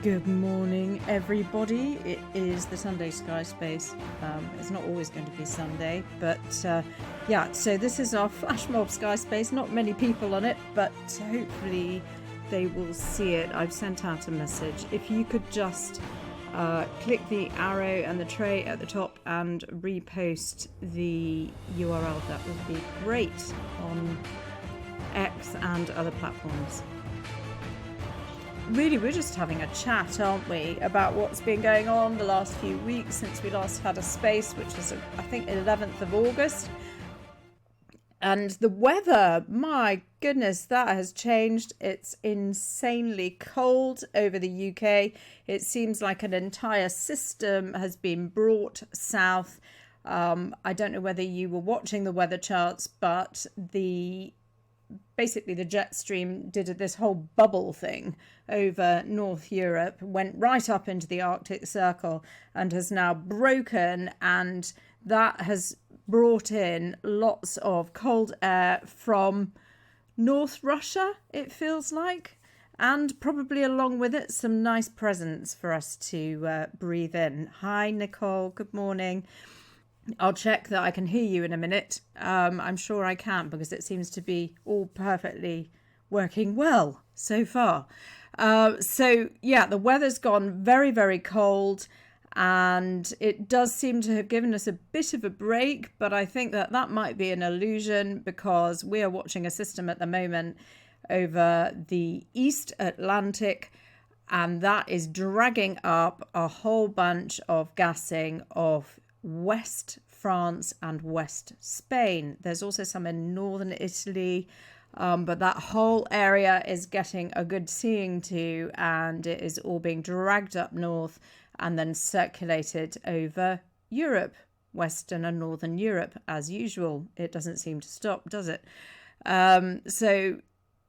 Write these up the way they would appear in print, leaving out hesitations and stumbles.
Good morning, everybody. It is the Sunday Sky Space. It's not always going to be Sunday, but yeah, so this is our flash mob Sky Space. Not many people on it, but hopefully they will see it. I've sent out a message. If you could just click the arrow and the tray at the top and repost the URL, that would be great on X and other platforms. Really, we're just having a chat, aren't we, about what's been going on the last few weeks since we last had a space, which was, I think, 11th of August. And the weather, my goodness, that has changed. It's insanely cold over the UK. It seems like an entire system has been brought south. I don't know whether you were watching the weather charts, but basically the jet stream did this whole bubble thing over North Europe, went right up into the Arctic Circle and has now broken, and that has brought in lots of cold air from North Russia, it feels like, and probably along with it some nice presents for us to breathe in. Hi Nicole, good morning. I'll check that I can hear you in a minute. I'm sure I can, because it seems to be all perfectly working well so far. So yeah, the weather's gone very, very cold, and it does seem to have given us a bit of a break, but I think that might be an illusion, because we are watching a system at the moment over the East Atlantic, and that is dragging up a whole bunch of gassing of West France and West Spain. There's also some in northern Italy, but that whole area is getting a good seeing to, and it is all being dragged up north and then circulated over Europe, Western and Northern Europe, as usual. It doesn't seem to stop, does it? So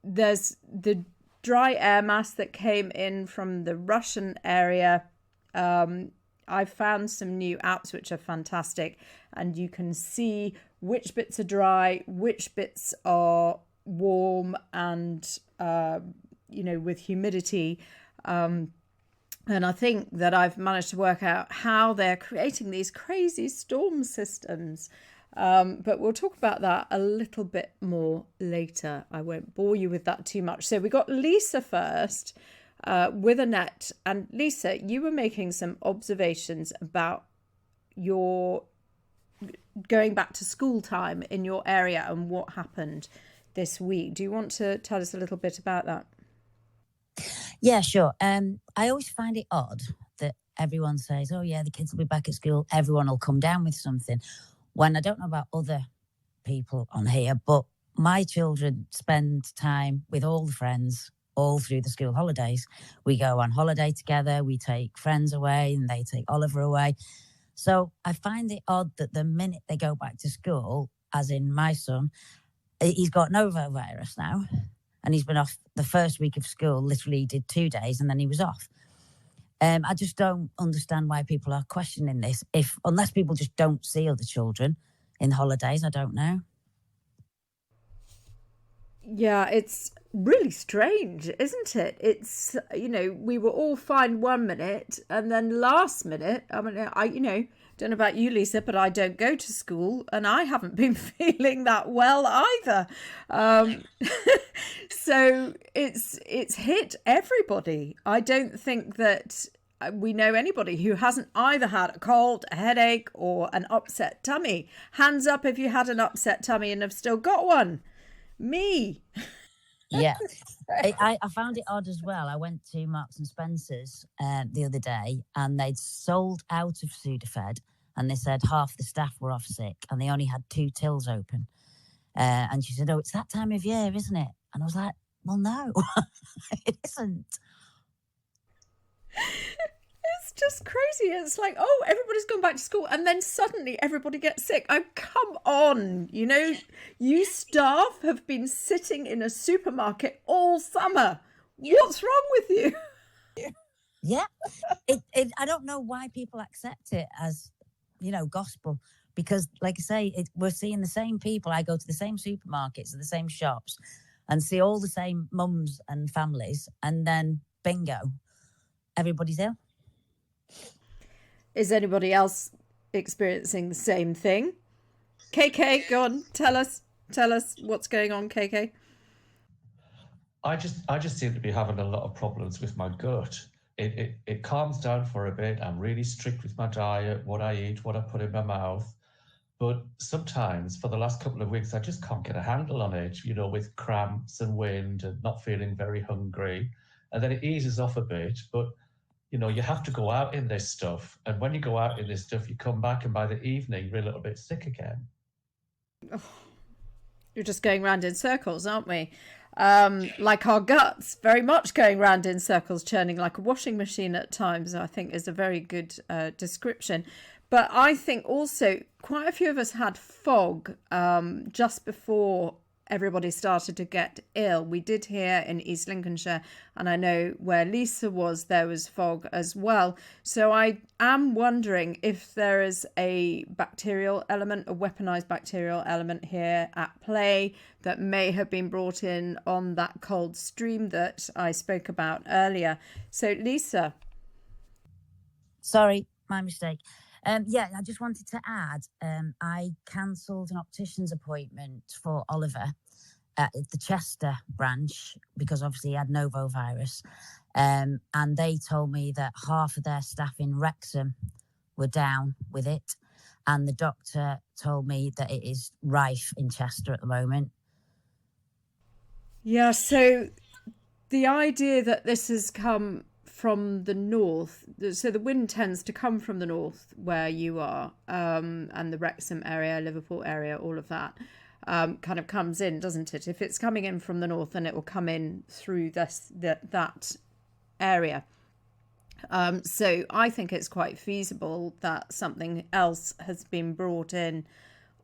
there's the dry air mass that came in from the Russian area. I found some new apps which are fantastic, and you can see which bits are dry, which bits are warm, and with humidity. And I think that I've managed to work out how they're creating these crazy storm systems. But we'll talk about that a little bit more later. I won't bore you with that too much. So we got Lisa first. With Annette. And Lisa, you were making some observations about your going back to school time in your area and what happened this week. Do you want to tell us a little bit about that? Yeah, sure. I always find it odd that everyone says, oh yeah, the kids will be back at school, everyone will come down with something, when I don't know about other people on here, but my children spend time with all the friends all through the school holidays. We go on holiday together, we take friends away, and they take Oliver away. So I find it odd that the minute they go back to school, as in my son, he's got novovirus now, and he's been off the first week of school, literally did 2 days, and then he was off. I just don't understand why people are questioning this, unless people just don't see other children in holidays. I don't know. Yeah, it's really strange, isn't it? It's, we were all fine 1 minute, and then last minute, I mean, don't know about you, Lisa, but I don't go to school, and I haven't been feeling that well either. So it's hit everybody. I don't think that we know anybody who hasn't either had a cold, a headache, or an upset tummy. Hands up if you had an upset tummy and have still got one. Me. Yeah, I found it odd as well. I went to Marks and Spencer's the other day, and they'd sold out of Sudafed, and they said half the staff were off sick, and they only had 2 tills open. And she said, oh, it's that time of year, isn't it? And I was like, well, no, it isn't. It's just crazy. It's like, oh, everybody's gone back to school, and then suddenly everybody gets sick. Oh, come on. You staff have been sitting in a supermarket all summer. What's wrong with you? Yeah. I don't know why people accept it as, gospel, because like I say, we're seeing the same people. I go to the same supermarkets, the same shops, and see all the same mums and families, and then bingo. everybody's ill. Is anybody else experiencing the same thing? KK, go on, tell us what's going on, KK. I just seem to be having a lot of problems with my gut. It calms down for a bit. I'm really strict with my diet, what I eat, what I put in my mouth. But sometimes for the last couple of weeks, I just can't get a handle on it, with cramps and wind and not feeling very hungry. And then it eases off a bit. But, you have to go out in this stuff. And when you go out in this stuff, you come back and by the evening, you're a little bit sick again. Oh, you're just going round in circles, aren't we? Like our guts, very much going round in circles, churning like a washing machine at times, I think is a very good description. But I think also quite a few of us had fog just before everybody started to get ill. We did here in East Lincolnshire, and I know where Lisa was, there was fog as well. So I am wondering if there is a bacterial element, a weaponized bacterial element here at play that may have been brought in on that cold stream that I spoke about earlier. So Lisa. Sorry, my mistake. Yeah, I just wanted to add, I cancelled an optician's appointment for Oliver at the Chester branch because obviously he had novovirus. And they told me that half of their staff in Wrexham were down with it. And the doctor told me that it is rife in Chester at the moment. Yeah, so the idea that this has come from the north, so the wind tends to come from the north where you are, and the Wrexham area, Liverpool area, all of that kind of comes in, doesn't it? If it's coming in from the north, then it will come in through that area. So I think it's quite feasible that something else has been brought in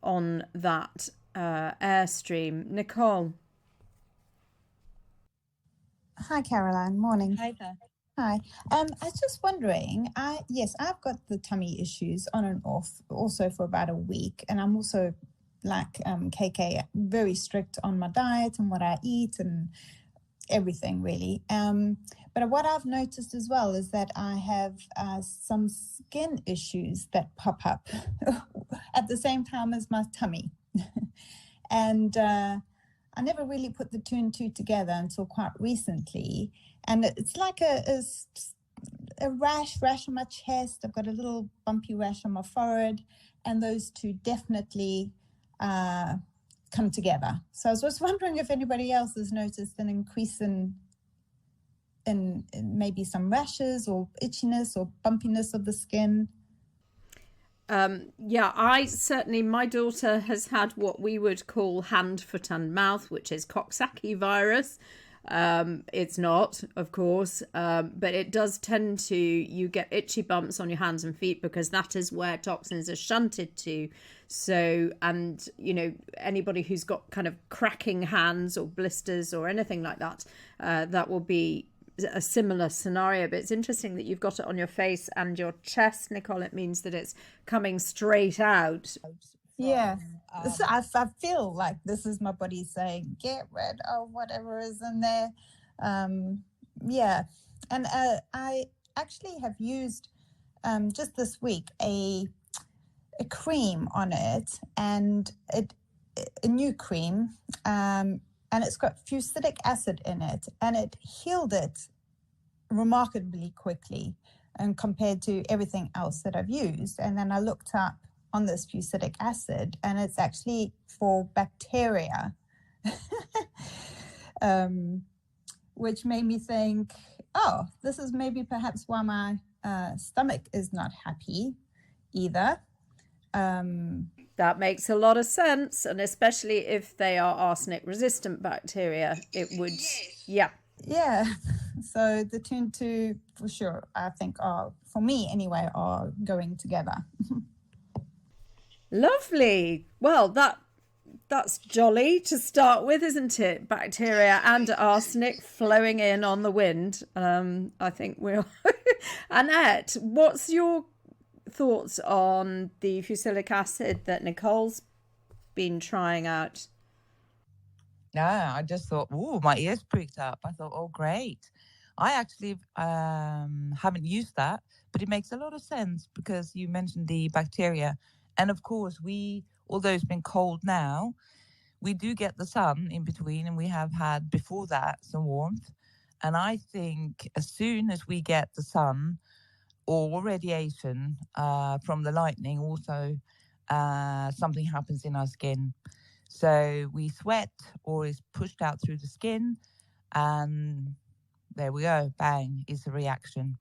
on that airstream. Nicole. Hi, Caroline. Morning. Hi there. Hi. I was just wondering, I've got the tummy issues on and off also for about a week. And I'm also like KK, very strict on my diet and what I eat and everything really. But what I've noticed as well is that I have some skin issues that pop up at the same time as my tummy. And I never really put the two and two together until quite recently. And it's like a rash on my chest. I've got a little bumpy rash on my forehead. And those two definitely come together. So I was just wondering if anybody else has noticed an increase in maybe some rashes or itchiness or bumpiness of the skin. Yeah, my daughter has had what we would call hand, foot and mouth, which is Coxsackie virus. It's not, of course, but it does tend to, you get itchy bumps on your hands and feet because that is where toxins are shunted to. So, and, anybody who's got kind of cracking hands or blisters or anything like that, that will be a similar scenario. But it's interesting that you've got it on your face and your chest, Nicole. It means that it's coming straight out. Yeah, so I feel like this is my body saying, get rid of whatever is in there. Yeah, and I actually have used just this week a cream on it, and a new cream, and it's got fusidic acid in it, and it healed it remarkably quickly, and compared to everything else that I've used. And then I looked up on this fusidic acid, and it's actually for bacteria, which made me think, oh, this is maybe perhaps why my stomach is not happy either. That makes a lot of sense, and especially if they are arsenic resistant bacteria, it would, yeah. So the two and two for sure, I think, are, for me anyway, are going together. Lovely. Well, that's jolly to start with, isn't it? Bacteria and arsenic flowing in on the wind. I think we'll Annette, what's your thoughts on the fusidic acid that Nicole's been trying out? No, I just thought, ooh, my ears pricked up. I thought, oh, great. I actually haven't used that, but it makes a lot of sense because you mentioned the bacteria. And of course, although it's been cold now, we do get the sun in between, and we have had before that some warmth. And I think as soon as we get the sun or radiation from the lightning, also something happens in our skin. So we sweat or is pushed out through the skin, and there we go, bang, is a reaction.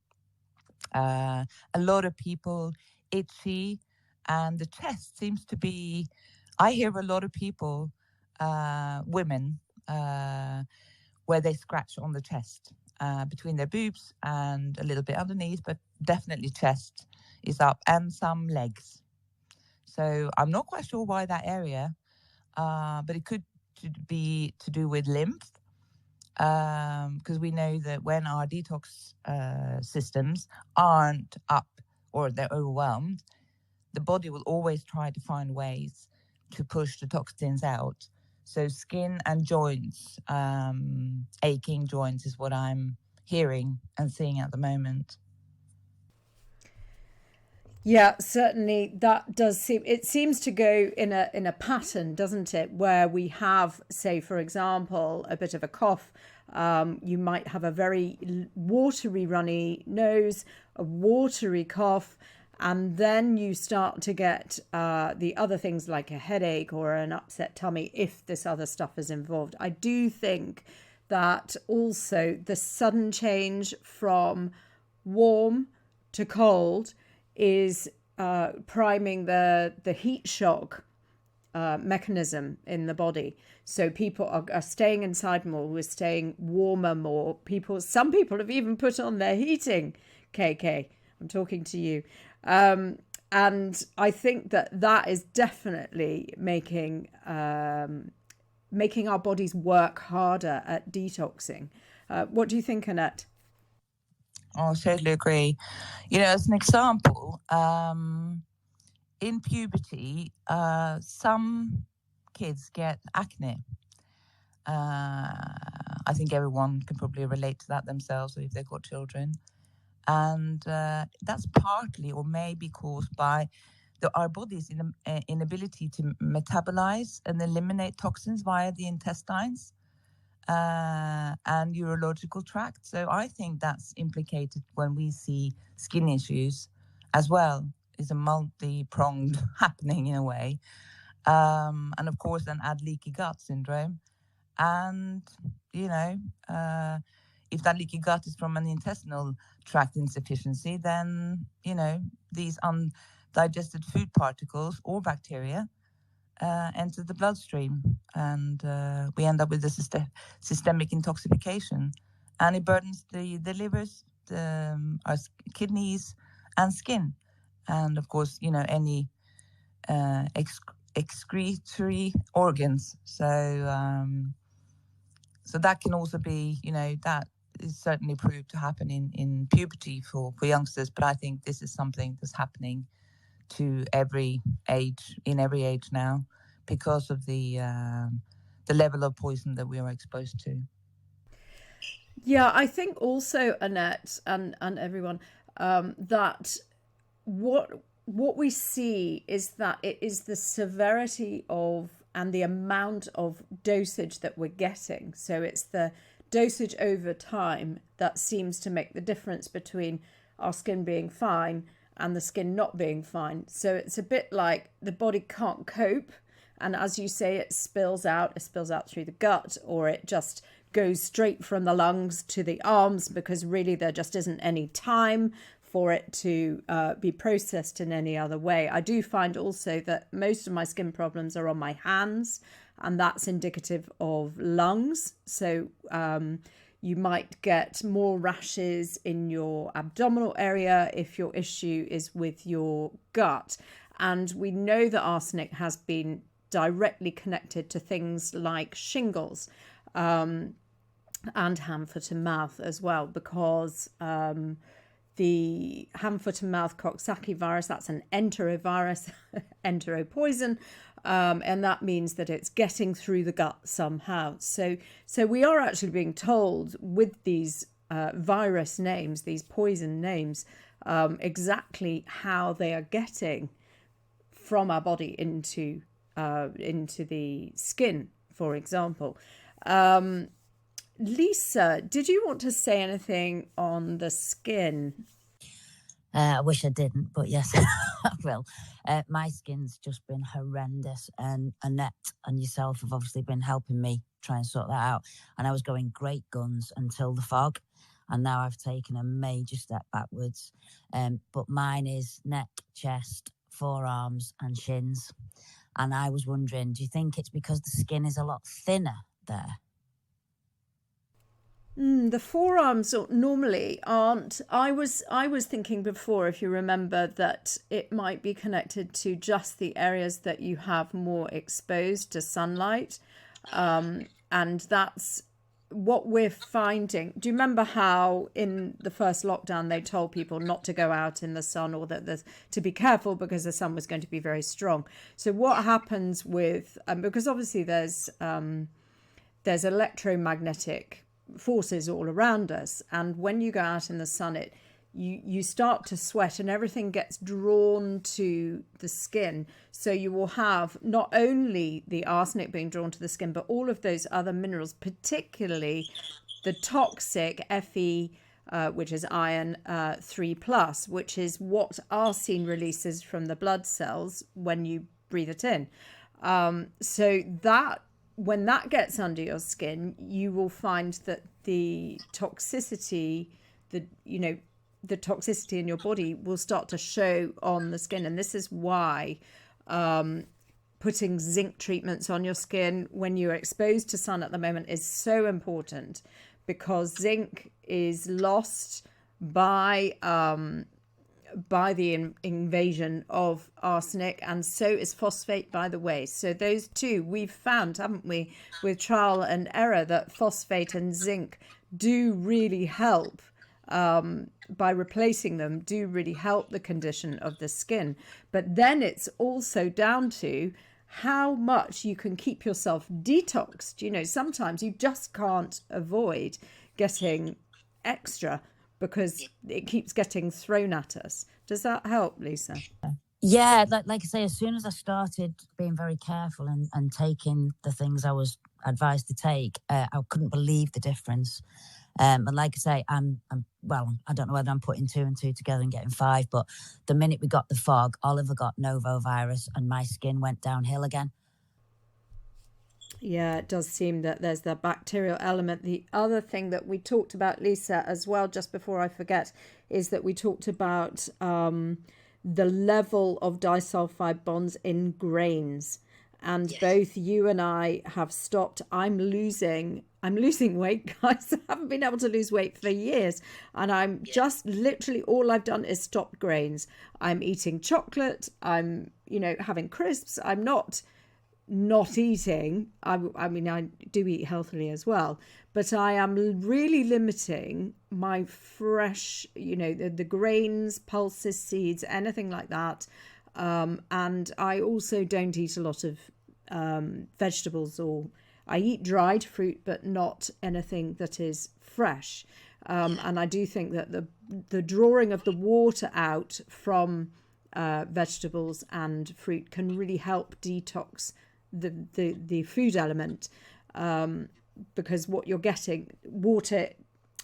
A lot of people itchy, and the chest seems to be, I hear a lot of people, women, where they scratch on the chest between their boobs and a little bit underneath, but definitely chest is up, and some legs. So I'm not quite sure why that area, but it could be to do with lymph, because we know that when our detox systems aren't up or they're overwhelmed, the body will always try to find ways to push the toxins out. So skin and joints, aching joints is what I'm hearing and seeing at the moment. Yeah, certainly that does seem, it seems to go in a pattern, doesn't it? Where we have, say, for example, a bit of a cough. You might have a very watery, runny nose, a watery cough, and then you start to get the other things like a headache or an upset tummy if this other stuff is involved. I do think that also the sudden change from warm to cold is priming the heat shock mechanism in the body. So people are staying inside more, we're staying warmer more. Some people have even put on their heating, KK. I'm talking to you. And I think that is definitely making our bodies work harder at detoxing. What do you think, Annette? Oh, I totally agree. As an example, in puberty, some kids get acne. I think everyone can probably relate to that themselves if they've got children. And that's partly or maybe caused by our body's inability to metabolize and eliminate toxins via the intestines and urological tract. So I think that's implicated when we see skin issues as well. Is a multi-pronged happening in a way. And of course, then add leaky gut syndrome. And, if that leaky gut is from an intestinal tract insufficiency, then, these undigested food particles or bacteria enter the bloodstream, and we end up with a systemic intoxication, and it burdens the livers, our kidneys and skin, and of course, any excretory organs. So that can also be, that is certainly proved to happen in puberty for youngsters, but I think this is something that's happening to every age now, because of the level of poison that we are exposed to. Yeah, I think also, Annette and everyone, that what we see is that it is the severity of and the amount of dosage that we're getting. So it's the dosage over time that seems to make the difference between our skin being fine and the skin not being fine. So it's a bit like the body can't cope, and as you say, it spills out through the gut, or it just goes straight from the lungs to the arms, because really there just isn't any time for it to be processed in any other way. I do find also that most of my skin problems are on my hands, and that's indicative of lungs. So you might get more rashes in your abdominal area if your issue is with your gut. And we know that arsenic has been directly connected to things like shingles and hand, foot and mouth as well, because the hand, foot and mouth Coxsackie virus, that's an enterovirus, enteropoison, and that means that it's getting through the gut somehow. So we are actually being told with these virus names, these poison names, exactly how they are getting from our body into the skin, for example. Lisa, did you want to say anything on the skin? I wish I didn't, but yes, I will. My skin's just been horrendous, and Annette and yourself have obviously been helping me try and sort that out. And I was going great guns until the fog, and now I've taken a major step backwards. But mine is neck, chest, forearms, and shins. And I was wondering, do you think it's because the skin is a lot thinner there? The forearms normally aren't. I was thinking before, if you remember, that it might be connected to just the areas that you have more exposed to sunlight, and that's what we're finding. Do you remember how in the first lockdown they told people not to go out in the sun, or that to be careful because the sun was going to be very strong? So what happens with because obviously there's electromagnetic forces all around us, and when you go out in the sun, you start to sweat and everything gets drawn to the skin. So you will have not only the arsenic being drawn to the skin, but all of those other minerals, particularly the toxic Fe, which is iron 3+, which is what arsine releases from the blood cells when you breathe it in. So that when that gets under your skin, you will find that the toxicity, the toxicity in your body will start to show on the skin. And this is why putting zinc treatments on your skin when you're exposed to sun at the moment is so important, because zinc is lost by the invasion of arsenic, and so is phosphate, by the way. So those two, we've found, haven't we, with trial and error, that phosphate and zinc do really help, by replacing them, do really help the condition of the skin. But then it's also down to how much you can keep yourself detoxed. Sometimes you just can't avoid getting extra because it keeps getting thrown at us. Does that help, Lisa? Yeah, like I say, as soon as I started being very careful and taking the things I was advised to take, I couldn't believe the difference. And like I say, I'm I don't know whether I'm putting 2 and 2 together and getting 5, but the minute we got the fog, Oliver got novovirus and my skin went downhill again. Yeah, it does seem that there's the bacterial element. The other thing that we talked about, Lisa, as well, just before I forget, is that we talked about the level of disulfide bonds in grains. And yes, both you and I have stopped. I'm losing weight, guys. I haven't been able to lose weight for years. And I'm just literally, all I've done is stopped grains. I'm eating chocolate. I'm, having crisps. I'm not eating. I mean, I do eat healthily as well, but I am really limiting my fresh, the grains, pulses, seeds, anything like that. And I also don't eat a lot of vegetables, or I eat dried fruit, but not anything that is fresh. And I do think that the drawing of the water out from vegetables and fruit can really help detox the food element, because what you're getting,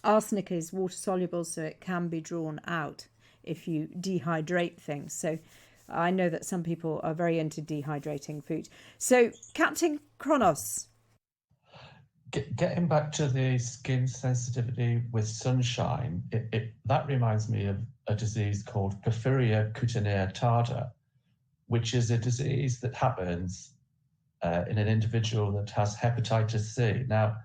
arsenic is water soluble, so it can be drawn out if you dehydrate things. So I know that some people are very into dehydrating food. So Captain Kronos. Getting back to the skin sensitivity with sunshine, that reminds me of a disease called porphyria cutanea tarda, which is a disease that happens in an individual that has hepatitis C. Now,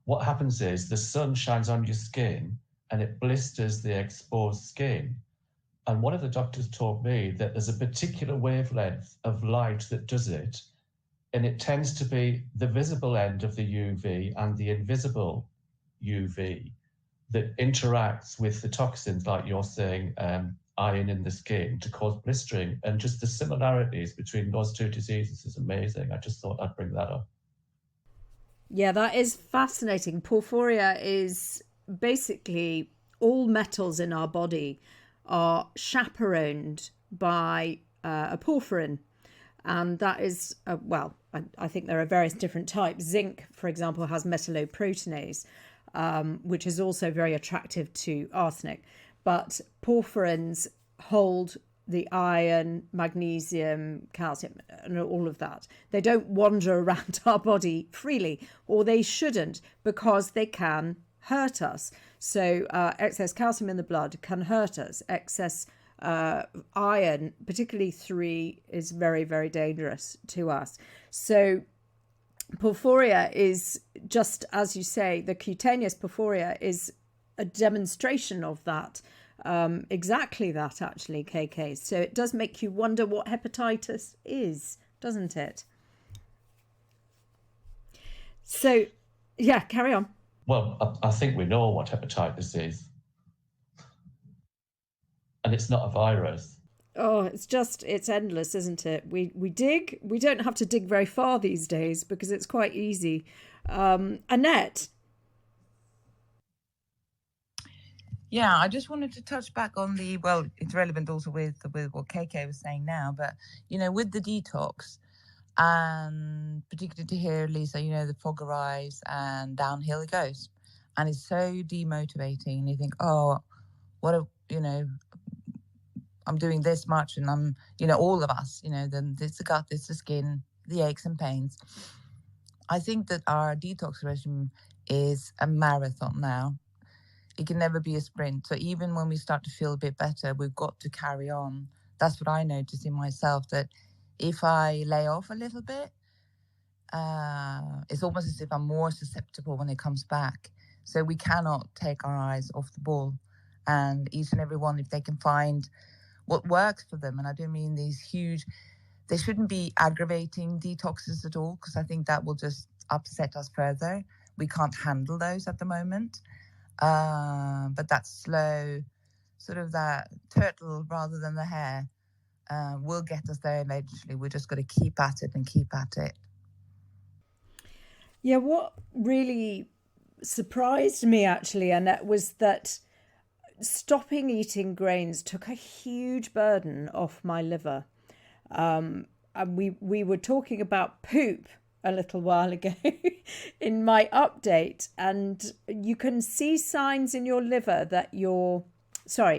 what happens is the sun shines on your skin and it blisters the exposed skin. And one of the doctors told me that there's a particular wavelength of light that does it, and it tends to be the visible end of the UV and the invisible UV that interacts with the toxins, like you're saying, iron in the skin, to cause blistering. And just the similarities between those two diseases is amazing. I just thought I'd bring that up. Yeah, that is fascinating. Porphyria is basically all metals in our body are chaperoned by a porphyrin. And that is, I think there are various different types. Zinc, for example, has metalloproteinase, which is also very attractive to arsenic. But porphyrins hold the iron, magnesium, calcium, and all of that. They don't wander around our body freely, or they shouldn't, because they can hurt us. So excess calcium in the blood can hurt us. Excess iron, particularly 3, is very, very dangerous to us. So porphyria is, just as you say, the cutaneous porphyria is a demonstration of that. Exactly that, actually, KK. So it does make you wonder what hepatitis is, doesn't it? So, yeah, carry on. Well, I think we know what hepatitis is. And it's not a virus. Oh, it's endless, isn't it? We don't have to dig very far these days because it's quite easy. Annette? Yeah, I just wanted to touch back on it's relevant also with what KK was saying now, but, with the detox, and particularly to hear Lisa, the fog arrives and downhill it goes. And it's so demotivating. You think, oh, I'm doing this much, and I'm, all of us, then it's the gut, it's the skin, the aches and pains. I think that our detox regime is a marathon now. It can never be a sprint. So even when we start to feel a bit better, we've got to carry on. That's what I notice in myself, that if I lay off a little bit, it's almost as if I'm more susceptible when it comes back. So we cannot take our eyes off the ball. And each and every one, if they can find what works for them, and I don't mean these huge, they shouldn't be aggravating detoxes at all, because I think that will just upset us further. We can't handle those at the moment. But that slow, sort of that turtle rather than the hare, will get us there eventually. We're just got to keep at it and keep at it. Yeah, what really surprised me, actually, Annette, was that stopping eating grains took a huge burden off my liver. And we were talking about poop a little while ago in my update, and you can see signs in your liver that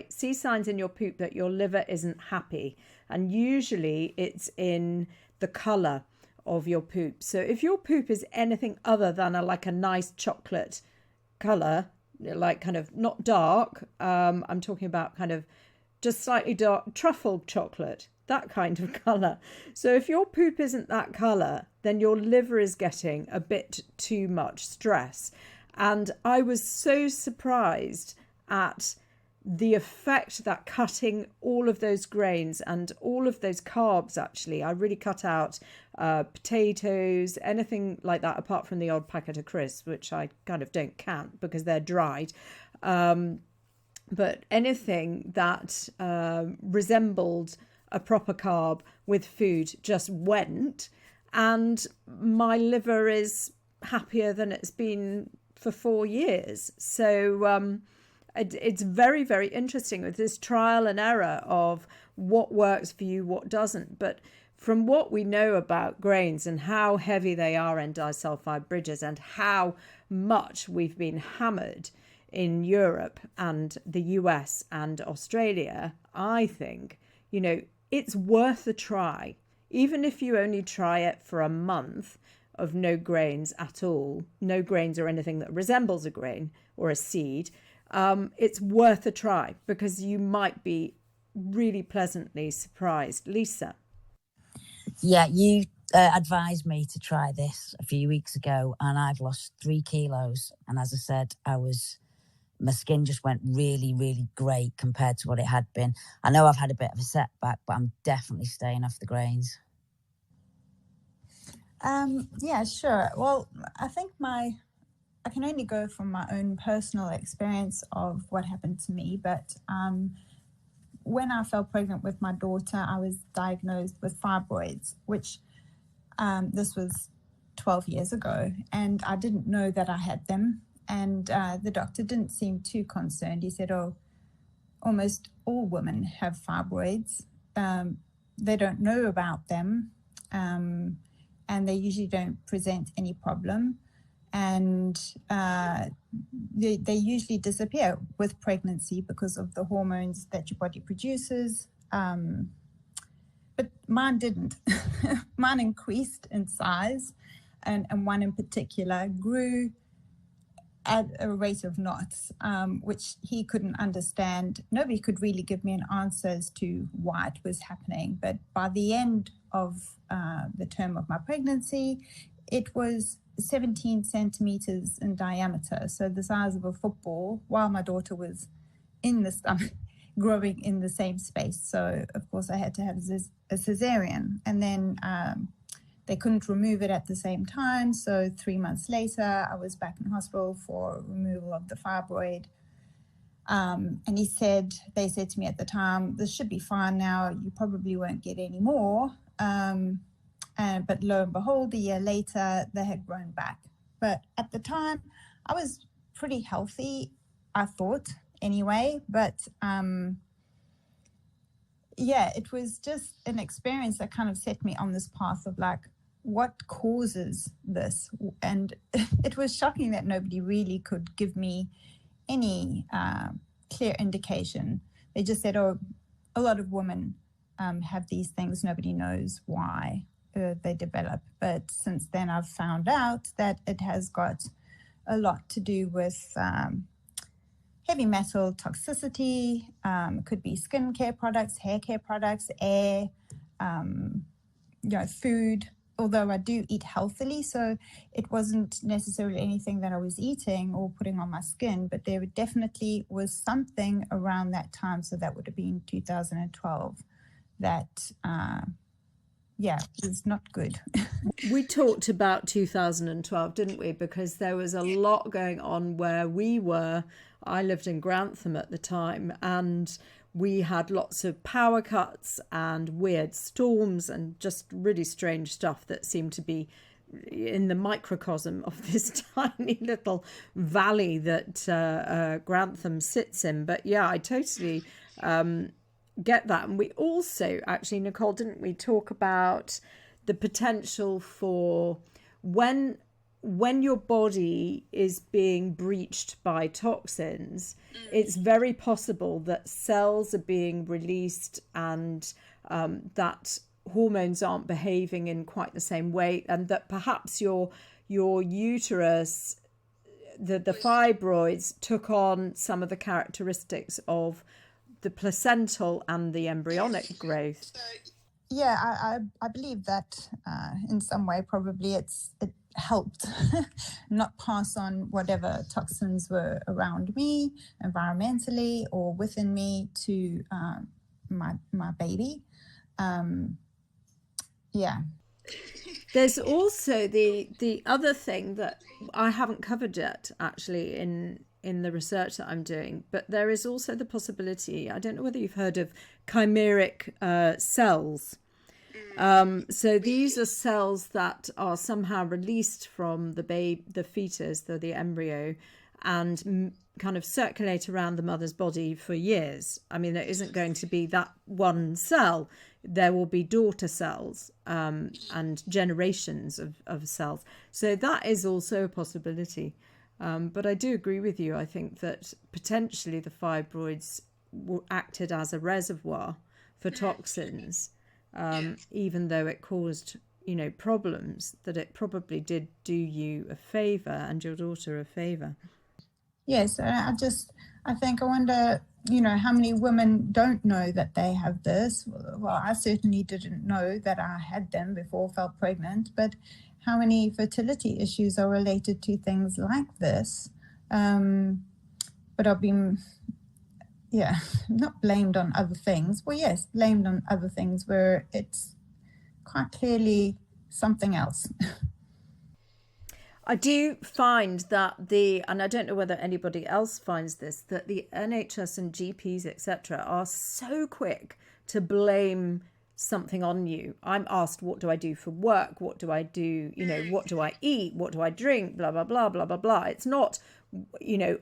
see signs in your poop that your liver isn't happy, and usually it's in the colour of your poop. So if your poop is anything other than a nice chocolate colour, like kind of not dark, I'm talking about kind of just slightly dark truffle chocolate, that kind of colour. So if your poop isn't that colour, then your liver is getting a bit too much stress. And I was so surprised at the effect that cutting all of those grains and all of those carbs, actually, I really cut out potatoes, anything like that, apart from the odd packet of crisps, which I kind of don't count because they're dried. But anything that resembled a proper carb with food just went, and my liver is happier than it's been for 4 years. So it's very, very interesting with this trial and error of what works for you, what doesn't. But from what we know about grains and how heavy they are in disulfide bridges and how much we've been hammered in Europe and the US and Australia, I think, it's worth a try. Even if you only try it for a month of no grains at all, no grains or anything that resembles a grain or a seed, it's worth a try because you might be really pleasantly surprised. Lisa? Yeah, you advised me to try this a few weeks ago, and I've lost 3 kilos. And as I said, my skin just went really, really great compared to what it had been. I know I've had a bit of a setback, but I'm definitely staying off the grains. Yeah, sure. Well, I think I can only go from my own personal experience of what happened to me, but when I fell pregnant with my daughter, I was diagnosed with fibroids, which this was 12 years ago, and I didn't know that I had them. And the doctor didn't seem too concerned. He said, oh, almost all women have fibroids. They don't know about them, and they usually don't present any problem. And they usually disappear with pregnancy because of the hormones that your body produces. But mine didn't. Mine increased in size, and one in particular grew at a rate of knots, which he couldn't understand. Nobody could really give me an answer as to why it was happening. But by the end of the term of my pregnancy, it was 17 centimeters in diameter, so the size of a football, while my daughter was in the stomach, growing in the same space. So, of course, I had to have a cesarean. And then they couldn't remove it at the same time. So 3 months later, I was back in hospital for removal of the fibroid. And they said to me at the time, this should be fine now. You probably won't get any more. But lo and behold, a year later, they had grown back. But at the time, I was pretty healthy, I thought, anyway. But it was just an experience that kind of set me on this path of like, what causes this? And it was shocking that nobody really could give me any clear indication. They just said, oh, a lot of women have these things. Nobody knows why they develop. But since then, I've found out that it has got a lot to do with heavy metal toxicity. It could be skincare products, hair care products, air, food. Although I do eat healthily, so it wasn't necessarily anything that I was eating or putting on my skin, but there definitely was something around that time, so that would have been 2012, that, was not good. We talked about 2012, didn't we? Because there was a lot going on where we were. I lived in Grantham at the time, and we had lots of power cuts and weird storms and just really strange stuff that seemed to be in the microcosm of this tiny little valley that Grantham sits in. But yeah, I totally get that. And we also, actually, Nicole, didn't we talk about the potential for when your body is being breached by toxins, it's very possible that cells are being released and that hormones aren't behaving in quite the same way, and that perhaps your uterus, the fibroids, took on some of the characteristics of the placental and the embryonic growth. Yeah, I believe that in some way probably it helped not pass on whatever toxins were around me, environmentally or within me, to my baby. There's also the other thing that I haven't covered yet, actually, in the research that I'm doing, but there is also the possibility, I don't know whether you've heard of chimeric cells. So these are cells that are somehow released from the fetus, the embryo, and kind of circulate around the mother's body for years. I mean, there isn't going to be that one cell. There will be daughter cells and generations of cells. So that is also a possibility. But I do agree with you. I think that potentially the fibroids acted as a reservoir for toxins. Even though it caused, problems, that it probably did do you a favour and your daughter a favour. Yes, I wonder, how many women don't know that they have this. Well, I certainly didn't know that I had them before I fell pregnant, but how many fertility issues are related to things like this? But I've been... not blamed on other things. Well, yes, blamed on other things where it's quite clearly something else. I do find that and I don't know whether anybody else finds this, that the NHS and GPs, etc., are so quick to blame something on you. I'm asked, what do I do for work? What do I do? What do I eat? What do I drink? Blah, blah, blah, blah, blah, blah. It's not,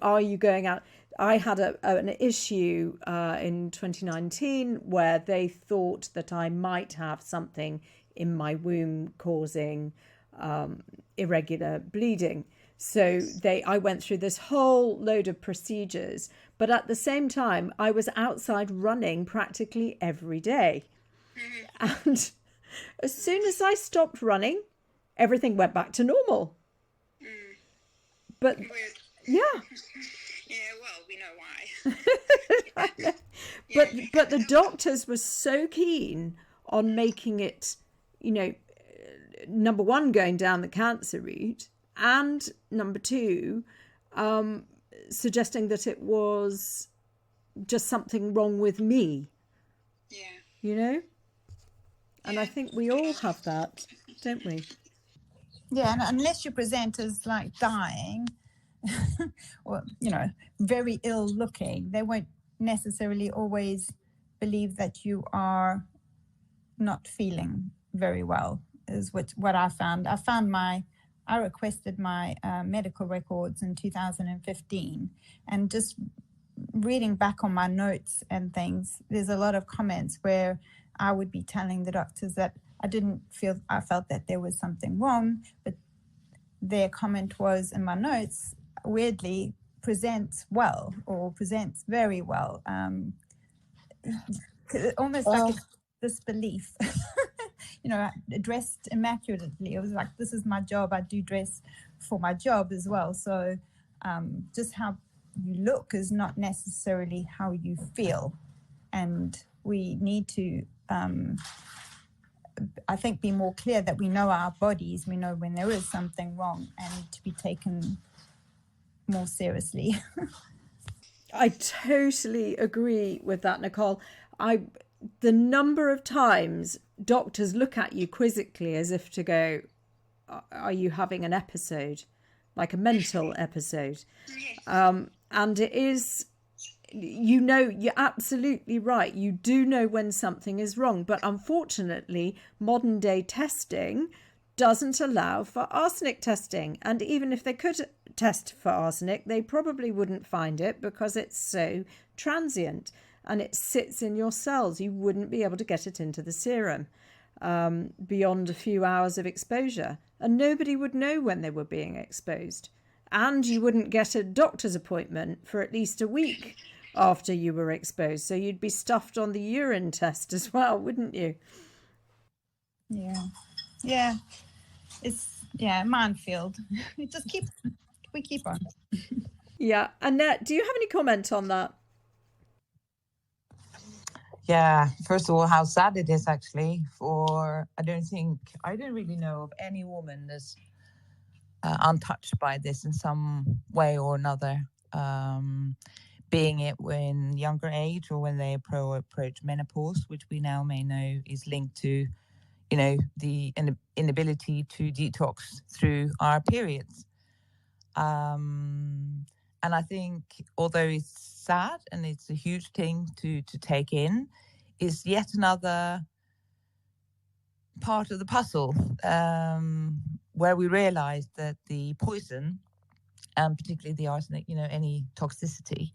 are you going out? I had an issue in 2019 where they thought that I might have something in my womb causing irregular bleeding. So I went through this whole load of procedures, but at the same time, I was outside running practically every day. And as soon as I stopped running, everything went back to normal. But Weird. yeah. Yeah, well, we know why. But the doctors were so keen on making it, number one, going down the cancer route, and number two, suggesting that it was just something wrong with me. Yeah. And I think we all have that, don't we? Yeah, and unless you present as like dying or, very ill looking, they won't necessarily always believe that you are not feeling very well, is what I found. I requested my medical records in 2015, and just reading back on my notes and things, there's a lot of comments where I would be telling the doctors that I felt that there was something wrong, but their comment was in my notes, weirdly, presents well or presents very well. Almost like it's disbelief. Dressed immaculately. It was like, this is my job. I do dress for my job as well. So just how you look is not necessarily how you feel. And we need to, I think, be more clear that we know our bodies, we know when there is something wrong, and to be taken more seriously. I totally agree with that, Nicole. The number of times doctors look at you quizzically as if to go, are you having an episode, like a mental episode? And it is, you're absolutely right. You do know when something is wrong, but unfortunately, modern day testing doesn't allow for arsenic testing. And even if they could test for arsenic, they probably wouldn't find it because it's so transient and it sits in your cells. You wouldn't be able to get it into the serum beyond a few hours of exposure. And nobody would know when they were being exposed. And you wouldn't get a doctor's appointment for at least a week after you were exposed. So you'd be stuffed on the urine test as well, wouldn't you? Yeah. It's minefield. We keep on. Yeah. Annette, do you have any comment on that? Yeah, first of all, how sad it is actually I don't really know of any woman that's untouched by this in some way or another, being it when younger age or when they approach menopause, which we now may know is linked to, the inability to detox through our periods. And I think, although it's sad and it's a huge thing to take in, is yet another part of the puzzle where we realize that the poison, and particularly the arsenic, any toxicity,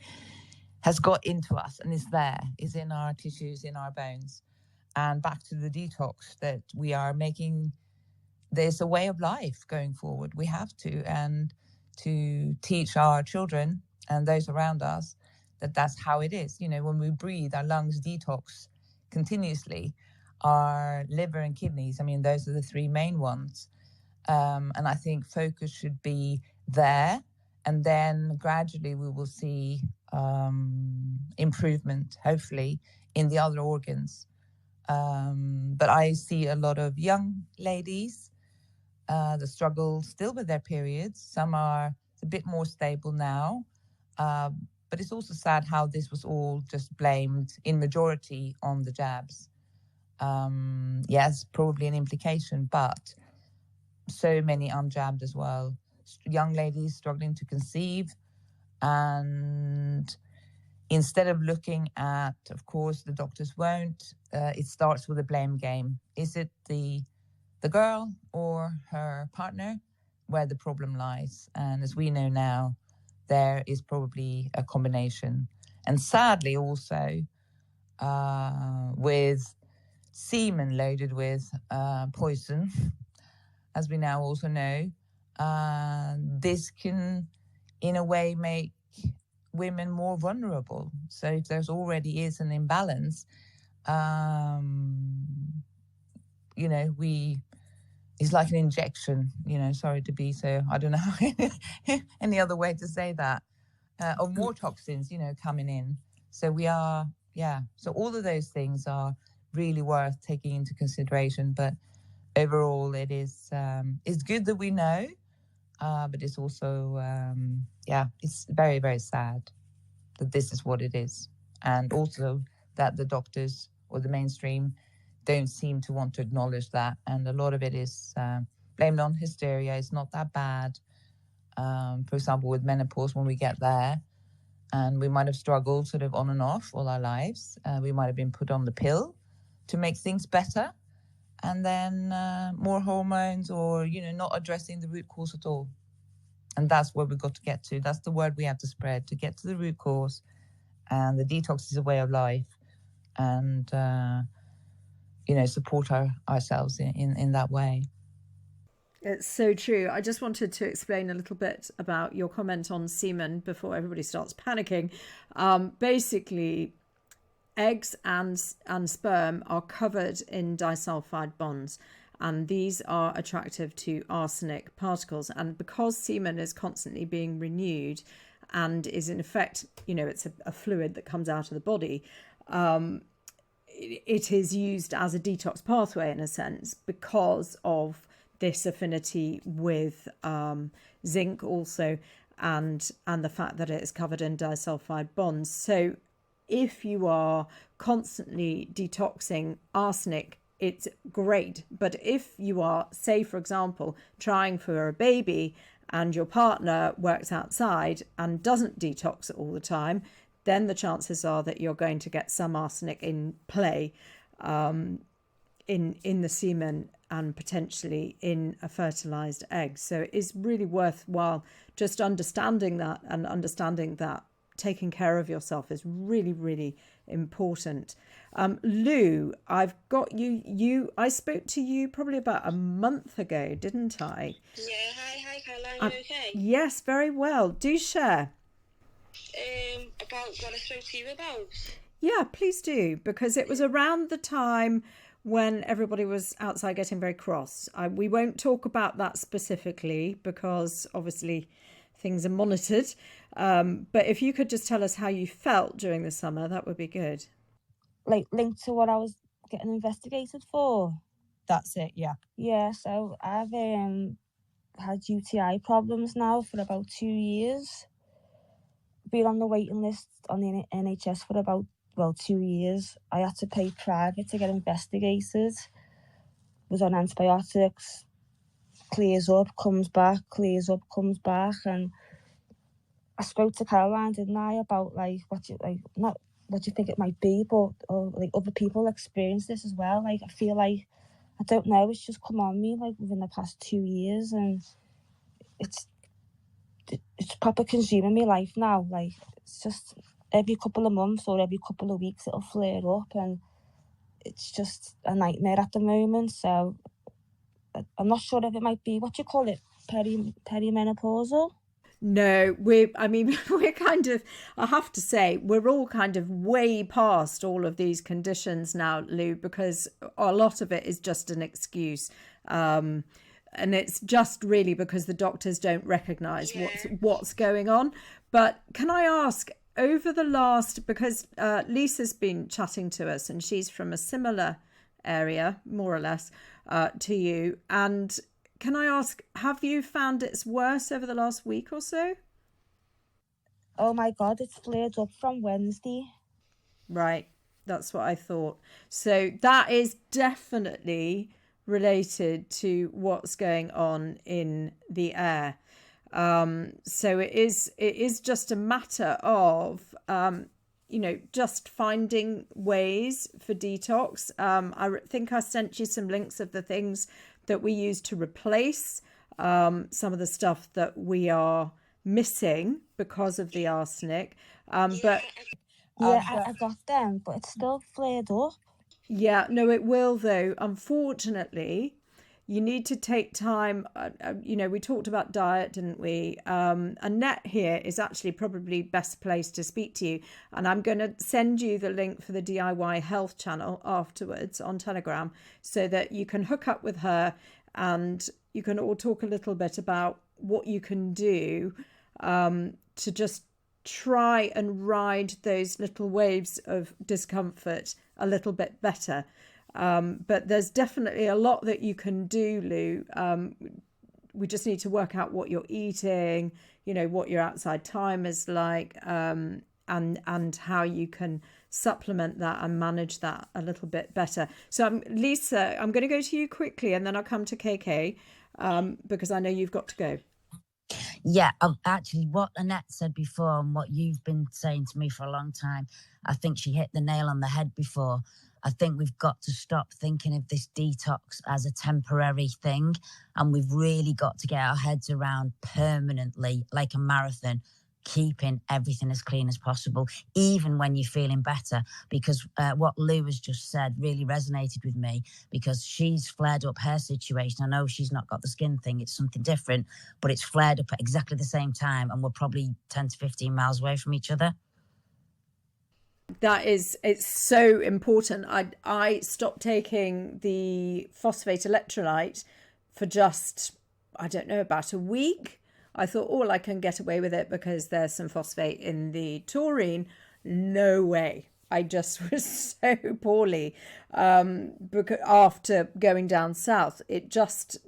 has got into us and is in our tissues, in our bones. And back to the detox that we are making, there's a way of life going forward. We have to, and to teach our children and those around us that that's how it is. When we breathe, our lungs detox continuously. Our liver and kidneys, those are the three main ones. And I think focus should be there, and then gradually we will see improvement, hopefully, in the other organs. But I see a lot of young ladies that struggle still with their periods. Some are a bit more stable now. But it's also sad how this was all just blamed in majority on the jabs. Yes, probably an implication, but so many unjabbed as well. Young ladies struggling to conceive, and instead of looking at, of course, the doctors won't, it starts with a blame game. Is it the girl or her partner where the problem lies? And as we know now, there is probably a combination. And sadly also with semen loaded with poison, as we now also know, this can in a way make women more vulnerable. So if there's already is an imbalance, it's like an injection, sorry to be so, I don't know any other way to say that, of more toxins, coming in. So so all of those things are really worth taking into consideration. But overall, it is it's good that we know, but it's also, it's very, very sad that this is what it is. And also that the doctors or the mainstream don't seem to want to acknowledge that. And a lot of it is blamed on hysteria. It's not that bad. For example, with menopause, when we get there, and we might have struggled sort of on and off all our lives. We might have been put on the pill to make things better. And then more hormones or, not addressing the root cause at all. And that's where we've got to get to. That's the word we have to spread, to get to the root cause. And the detox is a way of life. And, support ourselves in that way. It's so true. I just wanted to explain a little bit about your comment on semen before everybody starts panicking. Basically, eggs and sperm are covered in disulfide bonds, and these are attractive to arsenic particles. And because semen is constantly being renewed and is in effect, it's a fluid that comes out of the body, it is used as a detox pathway in a sense because of this affinity with zinc also, and the fact that it is covered in disulfide bonds. So if you are constantly detoxing arsenic, it's great. But if you are, say, for example, trying for a baby and your partner works outside and doesn't detox it all the time, then the chances are that you're going to get some arsenic in play in the semen and potentially in a fertilized egg. So it is really worthwhile just understanding that, and understanding that taking care of yourself is really, really important. Lou, I've got I spoke to you probably about a month ago, didn't I? Yeah, hi Caroline, you okay? Yes, very well. Do share. About what I spoke to you about? Yeah, please do, because it was around the time when everybody was outside getting very cross. We won't talk about that specifically because obviously things are monitored. But if you could just tell us how you felt during the summer, that would be good. Like linked to what I was getting investigated for. That's it, yeah. Yeah, so I've had UTI problems now for about 2 years. Been on the waiting list on the NHS for about 2 years. I had to pay private to get investigated. Was on antibiotics, clears up, comes back, clears up, comes back. And I spoke to Caroline, didn't I, about not what you think it might be, but other people experience this as well. Like, I feel like, I don't know, it's just come on me within the past 2 years, and it's proper consuming my life now. Like, it's just every couple of months or every couple of weeks it'll flare up, and it's just a nightmare at the moment. So I'm not sure if it might be, what do you call it, perimenopausal? No, we're kind of, I have to say, we're all kind of way past all of these conditions now, Lou, because a lot of it is just an excuse. And it's just really because the doctors don't recognise what's going on. But can I ask, over the last, because Lisa's been chatting to us and she's from a similar area, more or less, to you, and can I ask, have you found it's worse over the last week or so? Oh my God, it's flared up from Wednesday. Right, that's what I thought. So that is definitely related to what's going on in the air. So it is just a matter of just finding ways for detox. Think I sent you some links of the things that we use to replace some of the stuff that we are missing because of the arsenic. But yeah, I got them, but it's still flared up. yeah, no, it will though. Unfortunately, you need to take time. We talked about diet, didn't we? Annette here is actually probably best placed to speak to you. And I'm going to send you the link for the DIY health channel afterwards on Telegram so that you can hook up with her and you can all talk a little bit about what you can do to just try and ride those little waves of discomfort a little bit better. But there's definitely a lot that you can do, Lou. We just need to work out what you're eating, what your outside time is like, and how you can supplement that and manage that a little bit better. So Lisa, I'm going to go to you quickly and then I'll come to KK because I know you've got to go. Yeah, actually, what Annette said before and what you've been saying to me for a long time, I think she hit the nail on the head before. I think we've got to stop thinking of this detox as a temporary thing, and we've really got to get our heads around permanently, like a marathon, keeping everything as clean as possible, even when you're feeling better. Because what Lou has just said really resonated with me, because she's flared up her situation. I know she's not got the skin thing, it's something different, but it's flared up at exactly the same time, and we're probably 10 to 15 miles away from each other. It's so important. I stopped taking the phosphate electrolyte for just, I don't know, about a week. I thought, well, I can get away with it because there's some phosphate in the taurine. No way. I just was so poorly because after going down south. It just,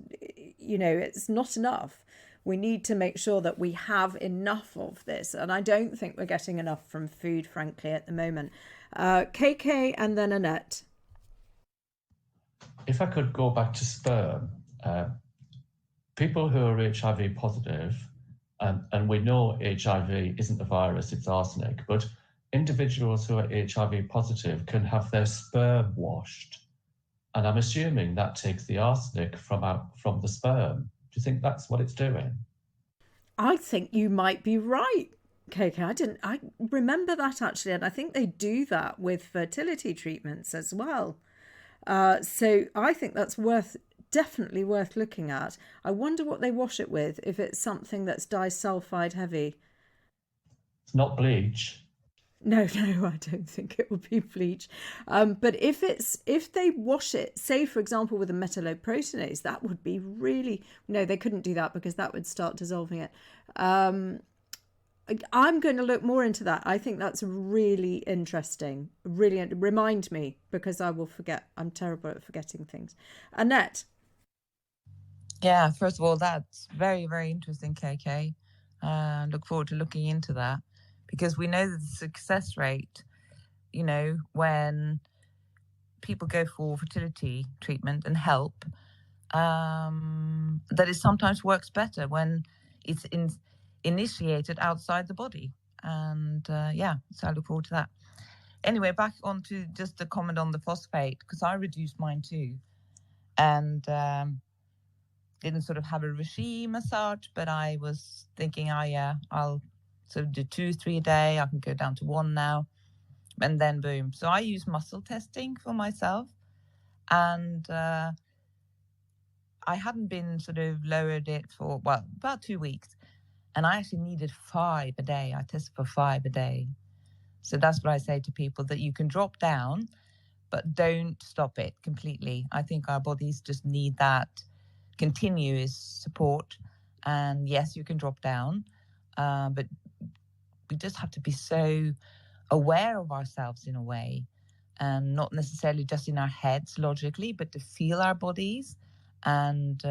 it's not enough. We need to make sure that we have enough of this. And I don't think we're getting enough from food, frankly, at the moment. KK and then Annette. If I could go back to sperm, people who are HIV positive, and we know HIV isn't a virus, it's arsenic, but individuals who are HIV positive can have their sperm washed. And I'm assuming that takes the arsenic from the sperm. Do you think that's what it's doing? I think you might be right, KK. I remember that actually, and I think they do that with fertility treatments as well. So I think that's definitely worth looking at. I wonder what they wash it with, if it's something that's disulfide heavy. It's not bleach. No, I don't think it would be bleach. But if they wash it, say for example with a metalloproteinase, that would be really, no, they couldn't do that because that would start dissolving it. I'm going to look more into that. I think that's really interesting. Really, remind me because I will forget. I'm terrible at forgetting things. Annette. Yeah, first of all, that's very, very interesting, KK. Look forward to looking into that. Because we know that the success rate, when people go for fertility treatment and help, that it sometimes works better when it's initiated outside the body. And so I look forward to that. Anyway, back on to just a comment on the phosphate, because I reduced mine too. And didn't sort of have a regime as such, but I was thinking, I'll sort of do 2-3 a day. I can go down to 1 now, and then boom. So I use muscle testing for myself, and I hadn't been sort of lowered it for about 2 weeks, and I actually needed 5 a day. I tested for 5 a day. So that's what I say to people, that you can drop down, but don't stop it completely. I think our bodies just need that continuous support, and yes, you can drop down, but we just have to be so aware of ourselves in a way, and not necessarily just in our heads logically, but to feel our bodies and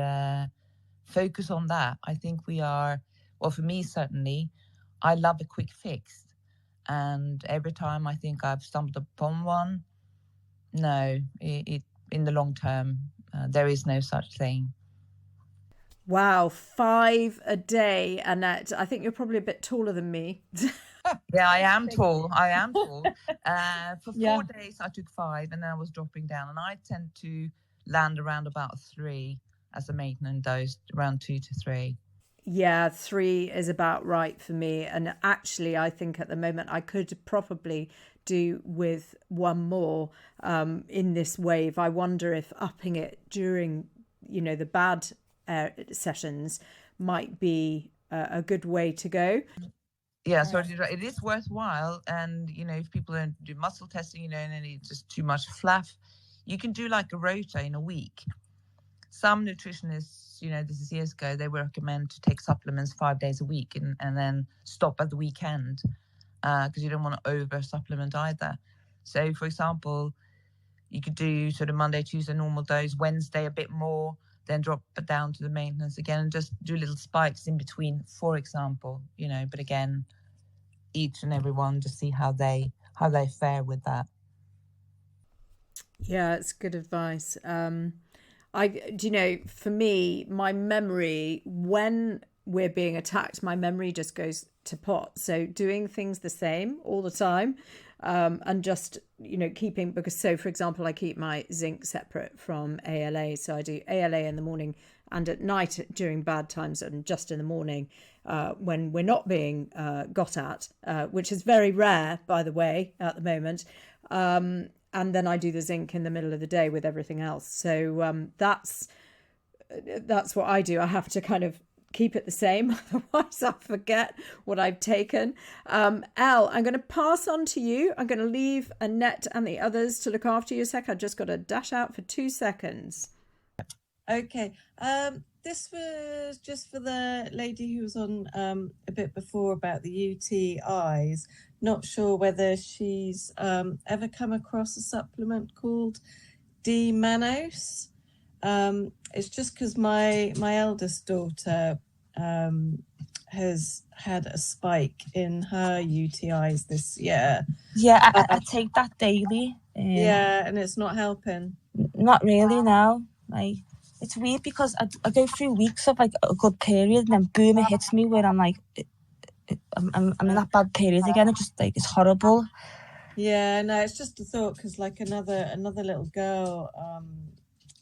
focus on that. I think we are, well, for me certainly, I love a quick fix, and every time I think I've stumbled upon one, no, it in the long term, there is no such thing. Wow, 5 a day, Annette. I think you're probably a bit taller than me. Yeah, I am tall. I am tall. For 4 Yeah. days, I took 5, and then I was dropping down. And I tend to land around about 3 as a maintenance dose, around 2 to 3. Yeah, 3 is about right for me. And actually, I think at the moment I could probably do with one more in this wave. I wonder if upping it during, the bad sessions might be a good way to go. Yeah, so it is worthwhile. And, if people don't do muscle testing, and it's just too much fluff, you can do like a rota in a week. Some nutritionists, this is years ago, they would recommend to take supplements 5 days a week and then stop at the weekend because you don't want to over supplement either. So, for example, you could do sort of Monday, Tuesday, normal dose, Wednesday a bit more, then drop it down to the maintenance again and just do little spikes in between, for example, but again, each and every one, just see how they fare with that. Yeah, it's good advice. For me, my memory, when we're being attacked, my memory just goes to pot. So doing things the same all the time, and just, keeping, because for example, I keep my zinc separate from ALA. So I do ALA in the morning and at night during bad times, and just in the morning when we're not being got at, which is very rare, by the way, at the moment. And then I do the zinc in the middle of the day with everything else. So that's what I do. I have to kind of keep it the same, otherwise I forget what I've taken. Elle, I'm going to pass on to you. I'm going to leave Annette and the others to look after you a sec. I've just got to dash out for 2 seconds. Okay. This was just for the lady who was on a bit before about the UTIs. Not sure whether she's ever come across a supplement called D-mannose. It's just because my eldest daughter has had a spike in her UTIs this year. Yeah, I take that daily. Yeah, and it's not helping. Not really, no. It's weird because I go through weeks of like a good period, and then boom, it hits me where I'm like, I'm in that bad period again. It's just like, it's horrible. Yeah, no, it's just a thought because like another little girl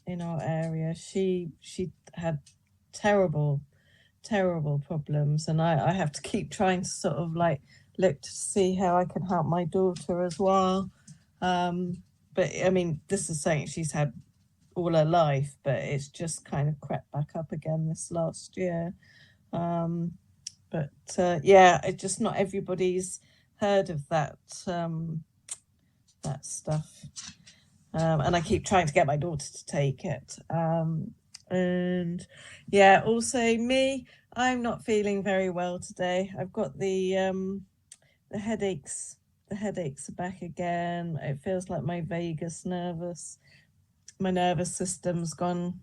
in our area, she had terrible problems, and I have to keep trying to sort of like look to see how I can help my daughter as well. But I mean, this is something she's had all her life, but it's just kind of crept back up again this last year. But it's just not everybody's heard of that stuff. And I keep trying to get my daughter to take it. And yeah, also me, I'm not feeling very well today. I've got the headaches. The headaches are back again. It feels like my nervous system's gone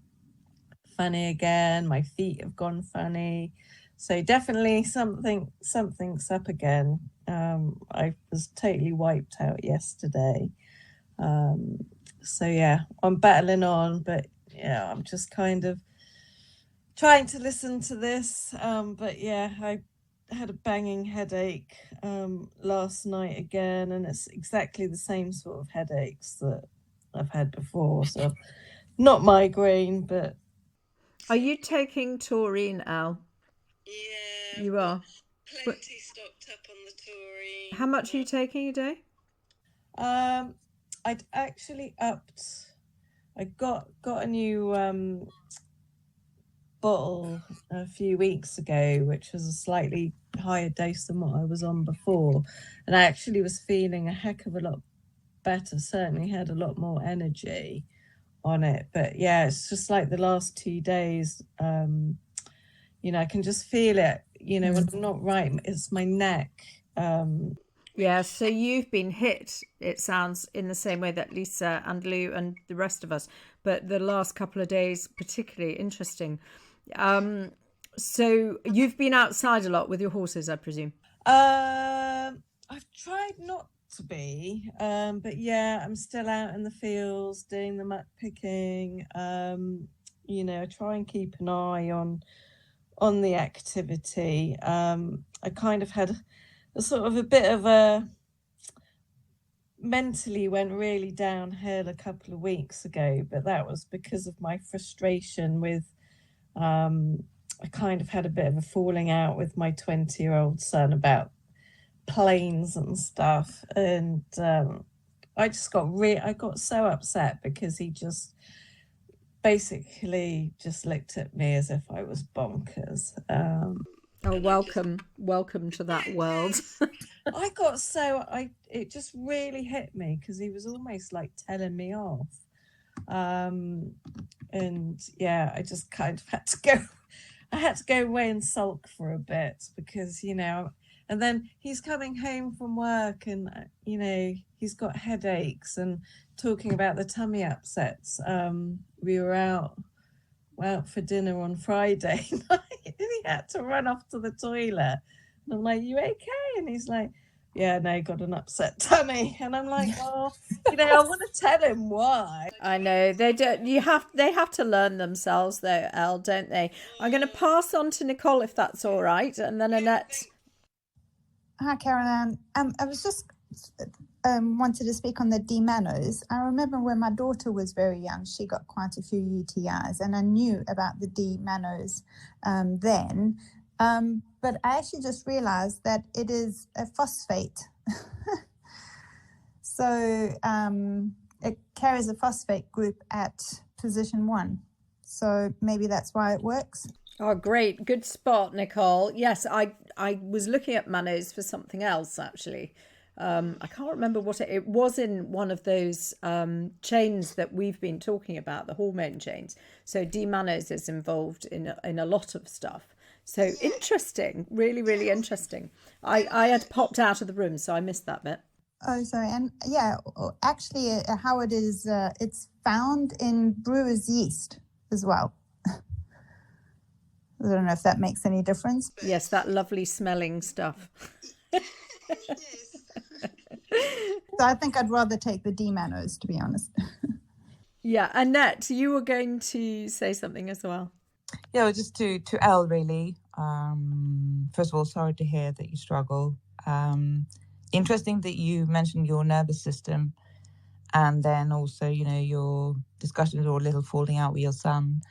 funny again. My feet have gone funny. So definitely something's up again. I was totally wiped out yesterday. So yeah, I'm battling on, but yeah, I'm just kind of trying to listen to this. But yeah, I had a banging headache last night again, and it's exactly the same sort of headaches that I've had before. So not migraine, but... Are you taking taurine, Al? Yeah. You are? Plenty stocked up on the taurine. How much are you taking a day? I'd actually upped. I got a new bottle a few weeks ago, which was a slightly higher dose than what I was on before, and I actually was feeling a heck of a lot better. Certainly had a lot more energy on it, but yeah, it's just like the last 2 days. I can just feel it. When I'm not right, it's my neck. Yeah, so you've been hit, it sounds, in the same way that Lisa and Lou and the rest of us, but the last couple of days particularly interesting. So you've been outside a lot with your horses, I presume? I've tried not to be, but yeah, I'm still out in the fields doing the muck picking. I try and keep an eye on the activity. I kind of had sort of a bit of a mentally went really downhill a couple of weeks ago, but that was because of my frustration with I kind of had a bit of a falling out with my 20-year-old son about planes and stuff, and I just I got so upset because he just basically just looked at me as if I was bonkers. Oh, welcome to that world. I got it just really hit me because he was almost like telling me off. And yeah, I just kind of had to go away and sulk for a bit because, and then he's coming home from work and, he's got headaches and talking about the tummy upsets. We were out for dinner on Friday night and he had to run off to the toilet. And I'm like, you okay? And he's like, yeah, no, got an upset tummy. And I'm like, oh, I want to tell him why. I know they don't. They have to learn themselves, though, Elle, don't they? I'm going to pass on to Nicole if that's all right, and then Annette. Hi, Caroline. I was just wanted to speak on the D-manos. I remember when my daughter was very young, she got quite a few UTIs, and I knew about the D-manos then. But I actually just realized that it is a phosphate. So it carries a phosphate group at position 1. So maybe that's why it works. Oh, great. Good spot, Nicole. Yes, I was looking at manos for something else, actually. I can't remember what it was in one of those chains that we've been talking about, the hormone chains. So D-manos is involved in a lot of stuff. So interesting, really, really interesting. I had popped out of the room, so I missed that bit. Oh, sorry. And yeah, actually, how it is, it's found in brewer's yeast as well. I don't know if that makes any difference. Yes, that lovely smelling stuff. So I think I'd rather take the D-manos, to be honest. Yeah, Annette, you were going to say something as well. Yeah, well, just to Elle, really. First of all, sorry to hear that you struggle. Interesting that you mentioned your nervous system, and then also, your discussions or a little falling out with your son.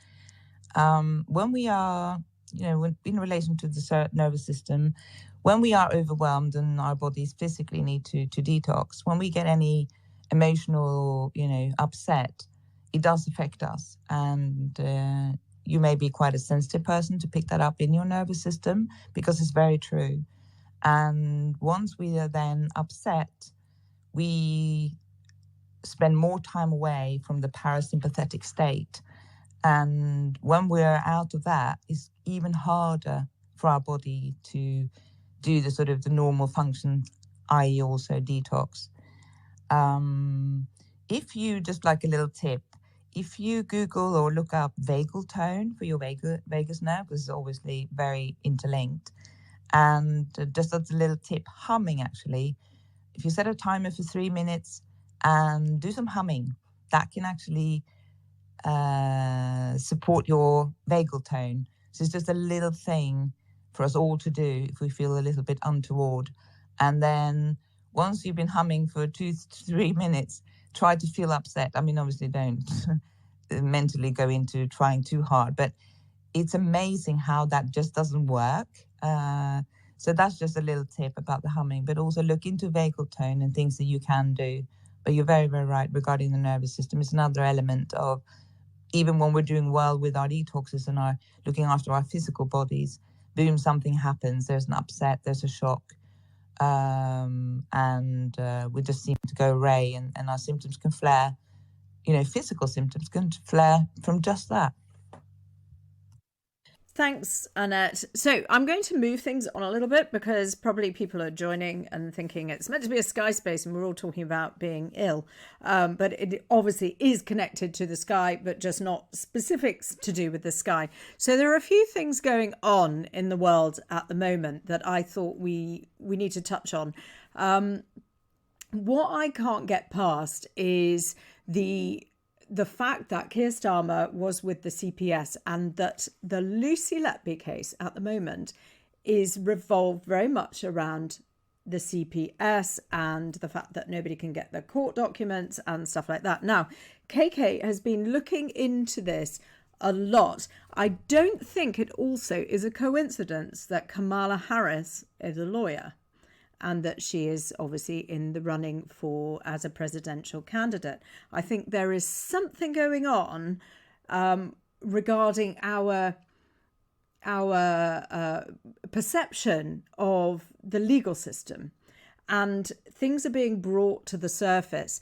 When we are, in relation to the nervous system, when we are overwhelmed and our bodies physically need to detox, when we get any emotional, upset, it does affect us. And you may be quite a sensitive person to pick that up in your nervous system because it's very true. And once we are then upset, we spend more time away from the parasympathetic state. And when we're out of that, it's even harder for our body to do the sort of the normal function, i.e. also detox. If you, just like a little tip, if you Google or look up vagal tone for your vagus nerve, because it's obviously very interlinked, and just as a little tip, humming actually, if you set a timer for 3 minutes and do some humming, that can actually support your vagal tone. So it's just a little thing for us all to do if we feel a little bit untoward. And then once you've been humming for 2 to 3 minutes, try to feel upset. I mean, obviously don't mentally go into trying too hard, but it's amazing how that just doesn't work. So that's just a little tip about the humming, but also look into vagal tone and things that you can do. But you're very, very right regarding the nervous system. It's another element of, even when we're doing well with our detoxes and our looking after our physical bodies, boom, something happens, there's an upset, there's a shock, and we just seem to go away, and our symptoms can flare, physical symptoms can flare from just that. Thanks, Annette. So I'm going to move things on a little bit because probably people are joining and thinking it's meant to be a sky space and we're all talking about being ill. But it obviously is connected to the sky, but just not specifics to do with the sky. So there are a few things going on in the world at the moment that I thought we need to touch on. What I can't get past is the fact that Keir Starmer was with the CPS and that the Lucy Letby case at the moment is revolved very much around the CPS and the fact that nobody can get their court documents and stuff like that. Now, KK has been looking into this a lot. I don't think it also is a coincidence that Kamala Harris is a lawyer and that she is obviously in the running as a presidential candidate. I think there is something going on regarding our perception of the legal system, and things are being brought to the surface.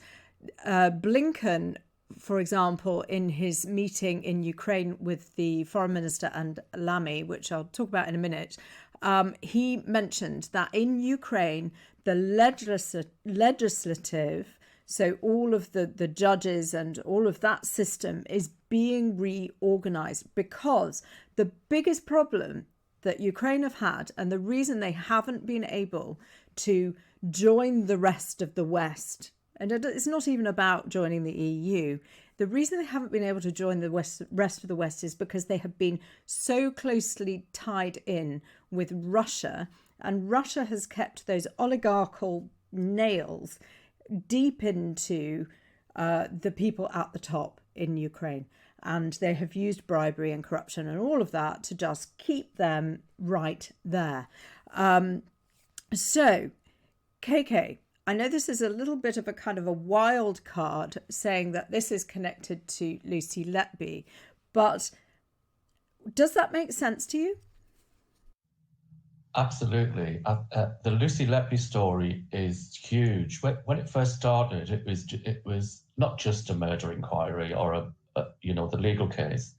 Blinken, for example, in his meeting in Ukraine with the foreign minister and Lamy, which I'll talk about in a minute, he mentioned that in Ukraine, the legislative, so all of the judges and all of that system is being reorganized, because the biggest problem that Ukraine have had, and the reason they haven't been able to join the rest of the West, and it's not even about joining the EU, the reason they haven't been able to join the rest of the West is because they have been so closely tied in with Russia, and Russia has kept those oligarchical nails deep into the people at the top in Ukraine. And they have used bribery and corruption and all of that to just keep them right there. So, KK, I know this is a little bit of a kind of a wild card saying that this is connected to Lucy Letby, but does that make sense to you? Absolutely. The Lucy Letby story is huge. When it first started, it was not just a murder inquiry or the legal case,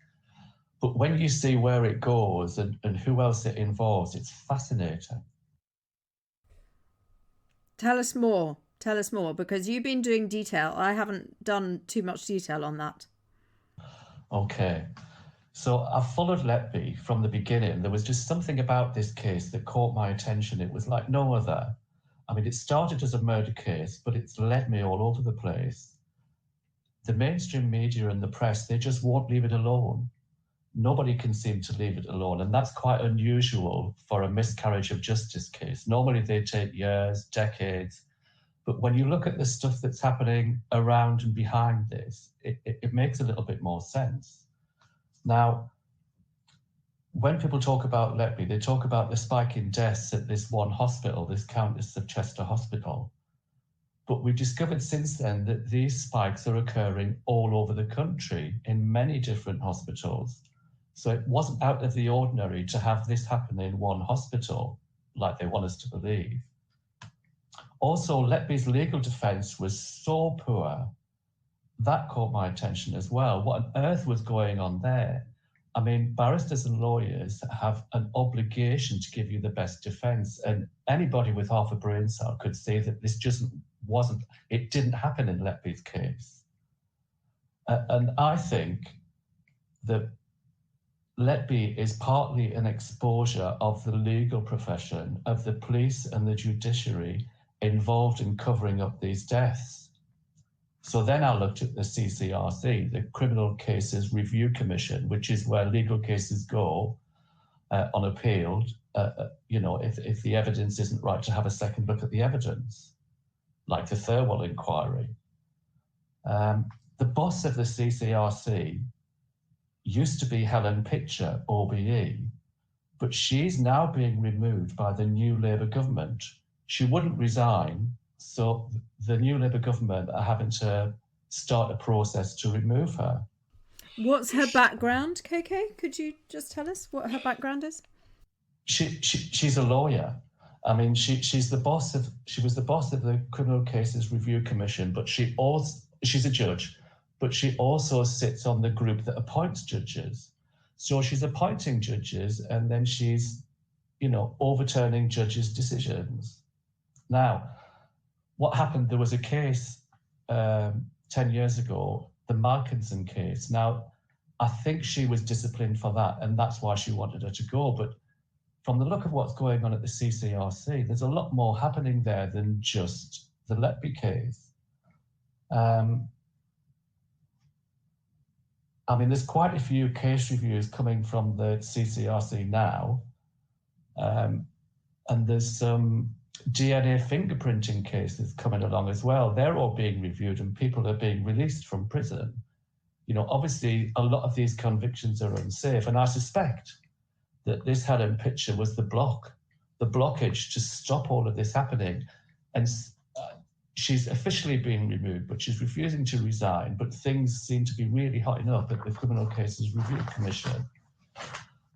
but when you see where it goes and who else it involves, it's fascinating. Tell us more, because you've been doing detail. I haven't done too much detail on that. Okay. So I followed Letby from the beginning. There was just something about this case that caught my attention. It was like no other. I mean, it started as a murder case, but it's led me all over the place. The mainstream media and the press, they just won't leave it alone. Nobody can seem to leave it alone. And that's quite unusual for a miscarriage of justice case. Normally they take years, decades. But when you look at the stuff that's happening around and behind this, it makes a little bit more sense. Now, when people talk about Letby, they talk about the spike in deaths at this one hospital, this Countess of Chester Hospital. But we've discovered since then that these spikes are occurring all over the country in many different hospitals. So it wasn't out of the ordinary to have this happen in one hospital, like they want us to believe. Also, Letby's legal defense was so poor. That caught my attention as well. What on earth was going on there? I mean, barristers and lawyers have an obligation to give you the best defense. And anybody with half a brain cell could say that this it didn't happen in Letby's case. And I think that Letby is partly an exposure of the legal profession, of the police and the judiciary involved in covering up these deaths. So then I looked at the CCRC, the Criminal Cases Review Commission, which is where legal cases go on appeal, if the evidence isn't right, to have a second look at the evidence, like the Thirlwell inquiry. The boss of the CCRC used to be Helen Pitcher, OBE, but she's now being removed by the new Labour government. She wouldn't resign, so the new Labour government are having to start a process to remove her. What's her background, KK? Could you just tell us what her background is? She's a lawyer. I mean, she was the boss of the Criminal Cases Review Commission, but she's a judge, but she also sits on the group that appoints judges. So she's appointing judges, and then she's, overturning judges' decisions. Now, what happened, there was a case 10 years ago, the Markinson case. Now, I think she was disciplined for that, and that's why she wanted her to go. But from the look of what's going on at the CCRC, there's a lot more happening there than just the Letby case. There's quite a few case reviews coming from the CCRC now, and there's some DNA fingerprinting cases coming along as well. They're all being reviewed and people are being released from prison. Obviously, a lot of these convictions are unsafe. And I suspect that this Helen picture was the blockage to stop all of this happening. And she's officially been removed, but she's refusing to resign. But things seem to be really hotting up at the Criminal Cases Review Commission.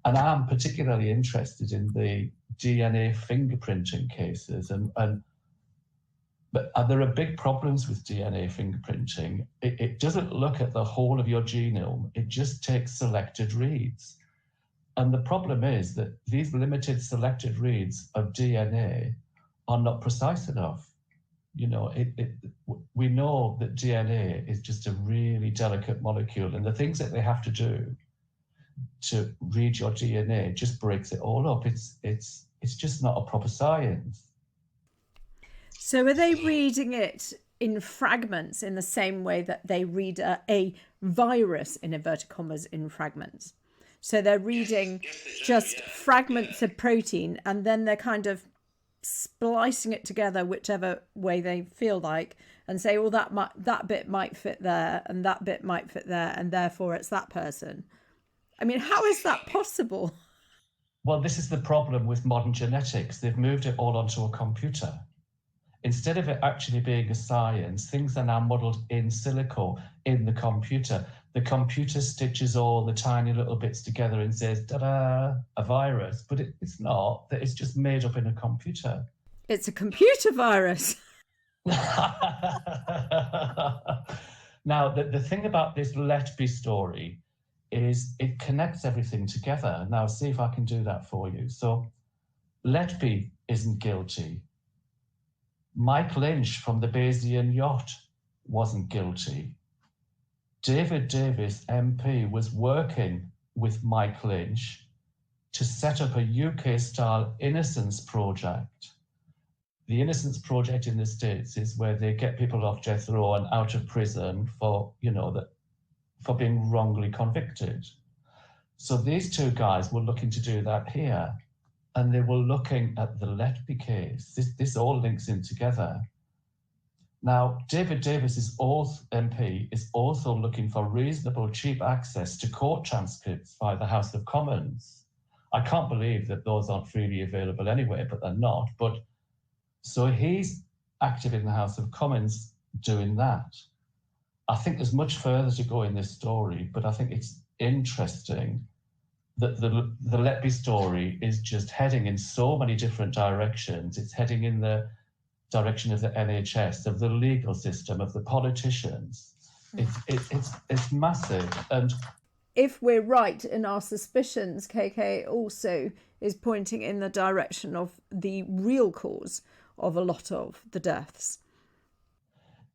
And I'm particularly interested in the DNA fingerprinting cases. But there are big problems with DNA fingerprinting. It doesn't look at the whole of your genome. It just takes selected reads. And the problem is that these limited selected reads of DNA are not precise enough. We know that DNA is just a really delicate molecule, and the things that they have to do to read your DNA just breaks it all up. It's just not a proper science. So are they reading it in fragments in the same way that they read a virus, in inverted commas, in fragments? So they're reading just fragments of protein, and then they're kind of splicing it together whichever way they feel like, and say, well, that bit might fit there and that bit might fit there, and therefore it's that person. I mean, how is that possible? Well, this is the problem with modern genetics. They've moved it all onto a computer. Instead of it actually being a science, things are now modeled in silico in the computer. The computer stitches all the tiny little bits together and says, ta-da, a virus. But it's not. It's just made up in a computer. It's a computer virus. Now, the thing about this Letby story is it connects everything together. Now, see if I can do that for you. So Letby isn't guilty. Mike Lynch from the Bayesian Yacht wasn't guilty. David Davis, MP, was working with Mike Lynch to set up a UK-style innocence project. The Innocence Project in the States is where they get people off death row and out of prison for being wrongly convicted. So these two guys were looking to do that here. And they were looking at the Letby case. This all links in together. Now, David Davis, MP, is also looking for reasonable, cheap access to court transcripts by the House of Commons. I can't believe that those aren't freely available anyway, but they're not. But so he's active in the House of Commons doing that. I think there's much further to go in this story, but I think it's interesting that the Letby story is just heading in so many different directions. It's heading in the direction of the NHS, of the legal system, of the politicians. It's massive. And if we're right in our suspicions, KK also is pointing in the direction of the real cause of a lot of the deaths.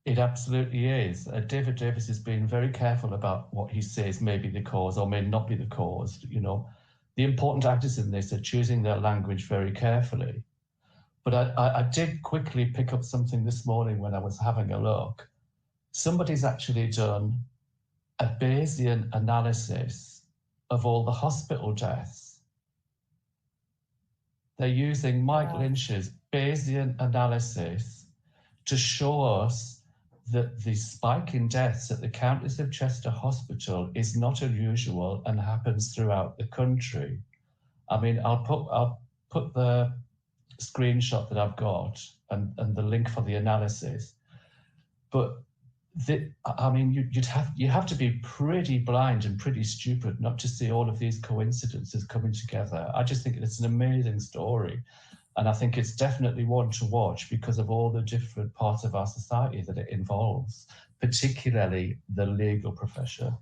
It absolutely is. David Davis has been very careful about what he says may be the cause or may not be the cause. The important actors in this are choosing their language very carefully. But I did quickly pick up something this morning when I was having a look. Somebody's actually done a Bayesian analysis of all the hospital deaths. They're using Mike Lynch's Bayesian analysis to show us that the spike in deaths at the Countess of Chester Hospital is not unusual and happens throughout the country. I mean, I'll put the screenshot that I've got and the link for the analysis. But you have to be pretty blind and pretty stupid not to see all of these coincidences coming together. I just think it's an amazing story. And I think it's definitely one to watch because of all the different parts of our society that it involves, particularly the legal profession.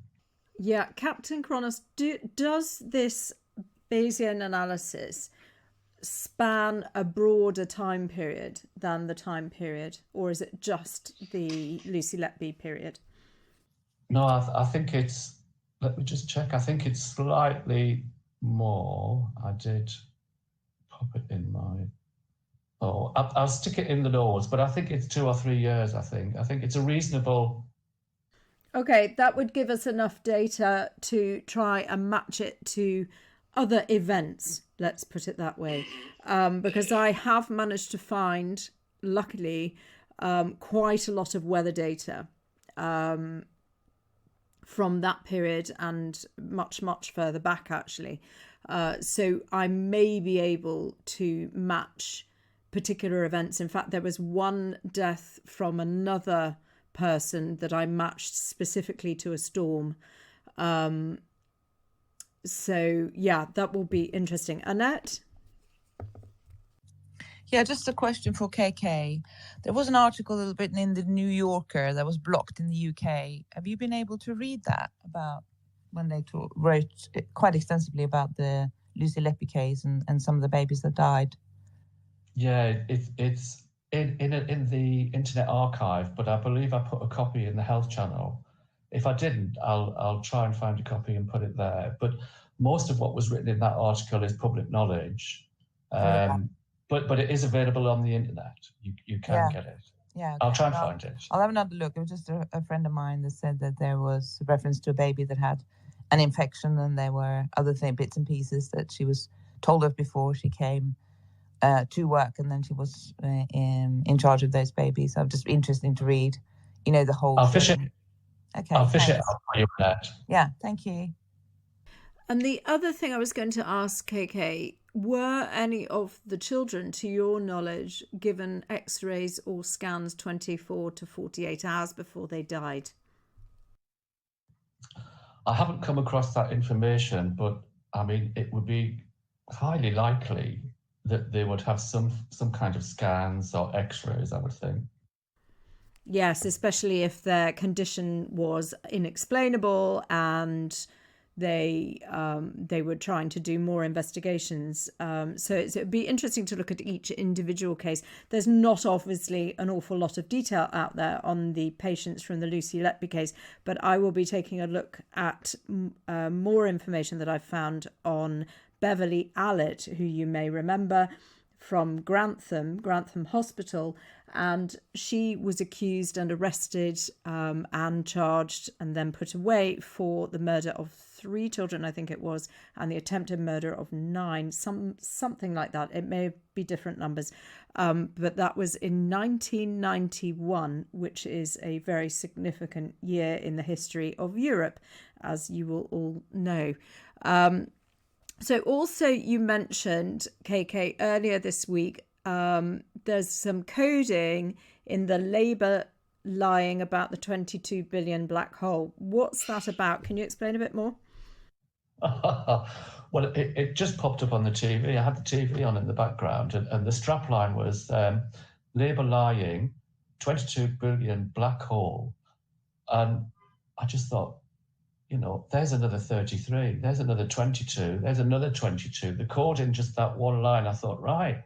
Yeah, Captain Kronos, does this Bayesian analysis span a broader time period than the time period, or is it just the Lucy Letby period? No, I think it's, let me just check, I think it's slightly more. I did pop it in my, I'll stick it in the nose, but I think it's 2 or 3 years, I think it's a reasonable. Okay, that would give us enough data to try and match it to other events, let's put it that way, because I have managed to find, luckily, quite a lot of weather data from that period and much further back, actually. So I may be able to match particular events. In fact, there was one death from another person that I matched specifically to a storm. So yeah, that will be interesting. Annette? Yeah, just a question for KK. There was an article written in the New Yorker that was blocked in the UK. Have you been able to read that about when they wrote quite extensively about the Lucy Letby case and some of the babies that died? Yeah, it's in the Internet Archive, but I believe I put a copy in the Health Channel. If I didn't, I'll try and find a copy and put it there. But most of what was written in that article is public knowledge. But it is available on the internet. You can get it. Yeah, okay. I'll try and find it. I'll have another look. It was just a friend of mine that said that there was a reference to a baby that had an infection, and there were other bits and pieces that she was told of before she came to work, and then she was in charge of those babies. So just interesting to read, the whole. I'll fish it. Okay. I'll fish it out for you, Annette. Yeah, thank you. And the other thing I was going to ask, KK, were any of the children, to your knowledge, given x-rays or scans 24 to 48 hours before they died? I haven't come across that information, but I mean, it would be highly likely that they would have some kind of scans or x-rays, I would think. Yes, especially if their condition was inexplainable and they were trying to do more investigations. So it'd be interesting to look at each individual case. There's not obviously an awful lot of detail out there on the patients from the Lucy Letby case, but I will be taking a look at more information that I've found on Beverly Allett, who you may remember from Grantham Hospital, and she was accused and arrested and charged and then put away for the murder of 3 children, I think it was, and the attempted murder of 9, something like that. It may be different numbers, but that was in 1991, which is a very significant year in the history of Europe, as you will all know. So also you mentioned, KK, earlier this week, there's some coding in the Labour lying about the 22 billion black hole. What's that about? Can you explain a bit more? Well, it just popped up on the TV. I had the TV on in the background, and the strapline was Labour lying, 22 billion black hole. And I just thought, there's another 33, there's another 22, there's another 22. The code in just that one line, I thought, right,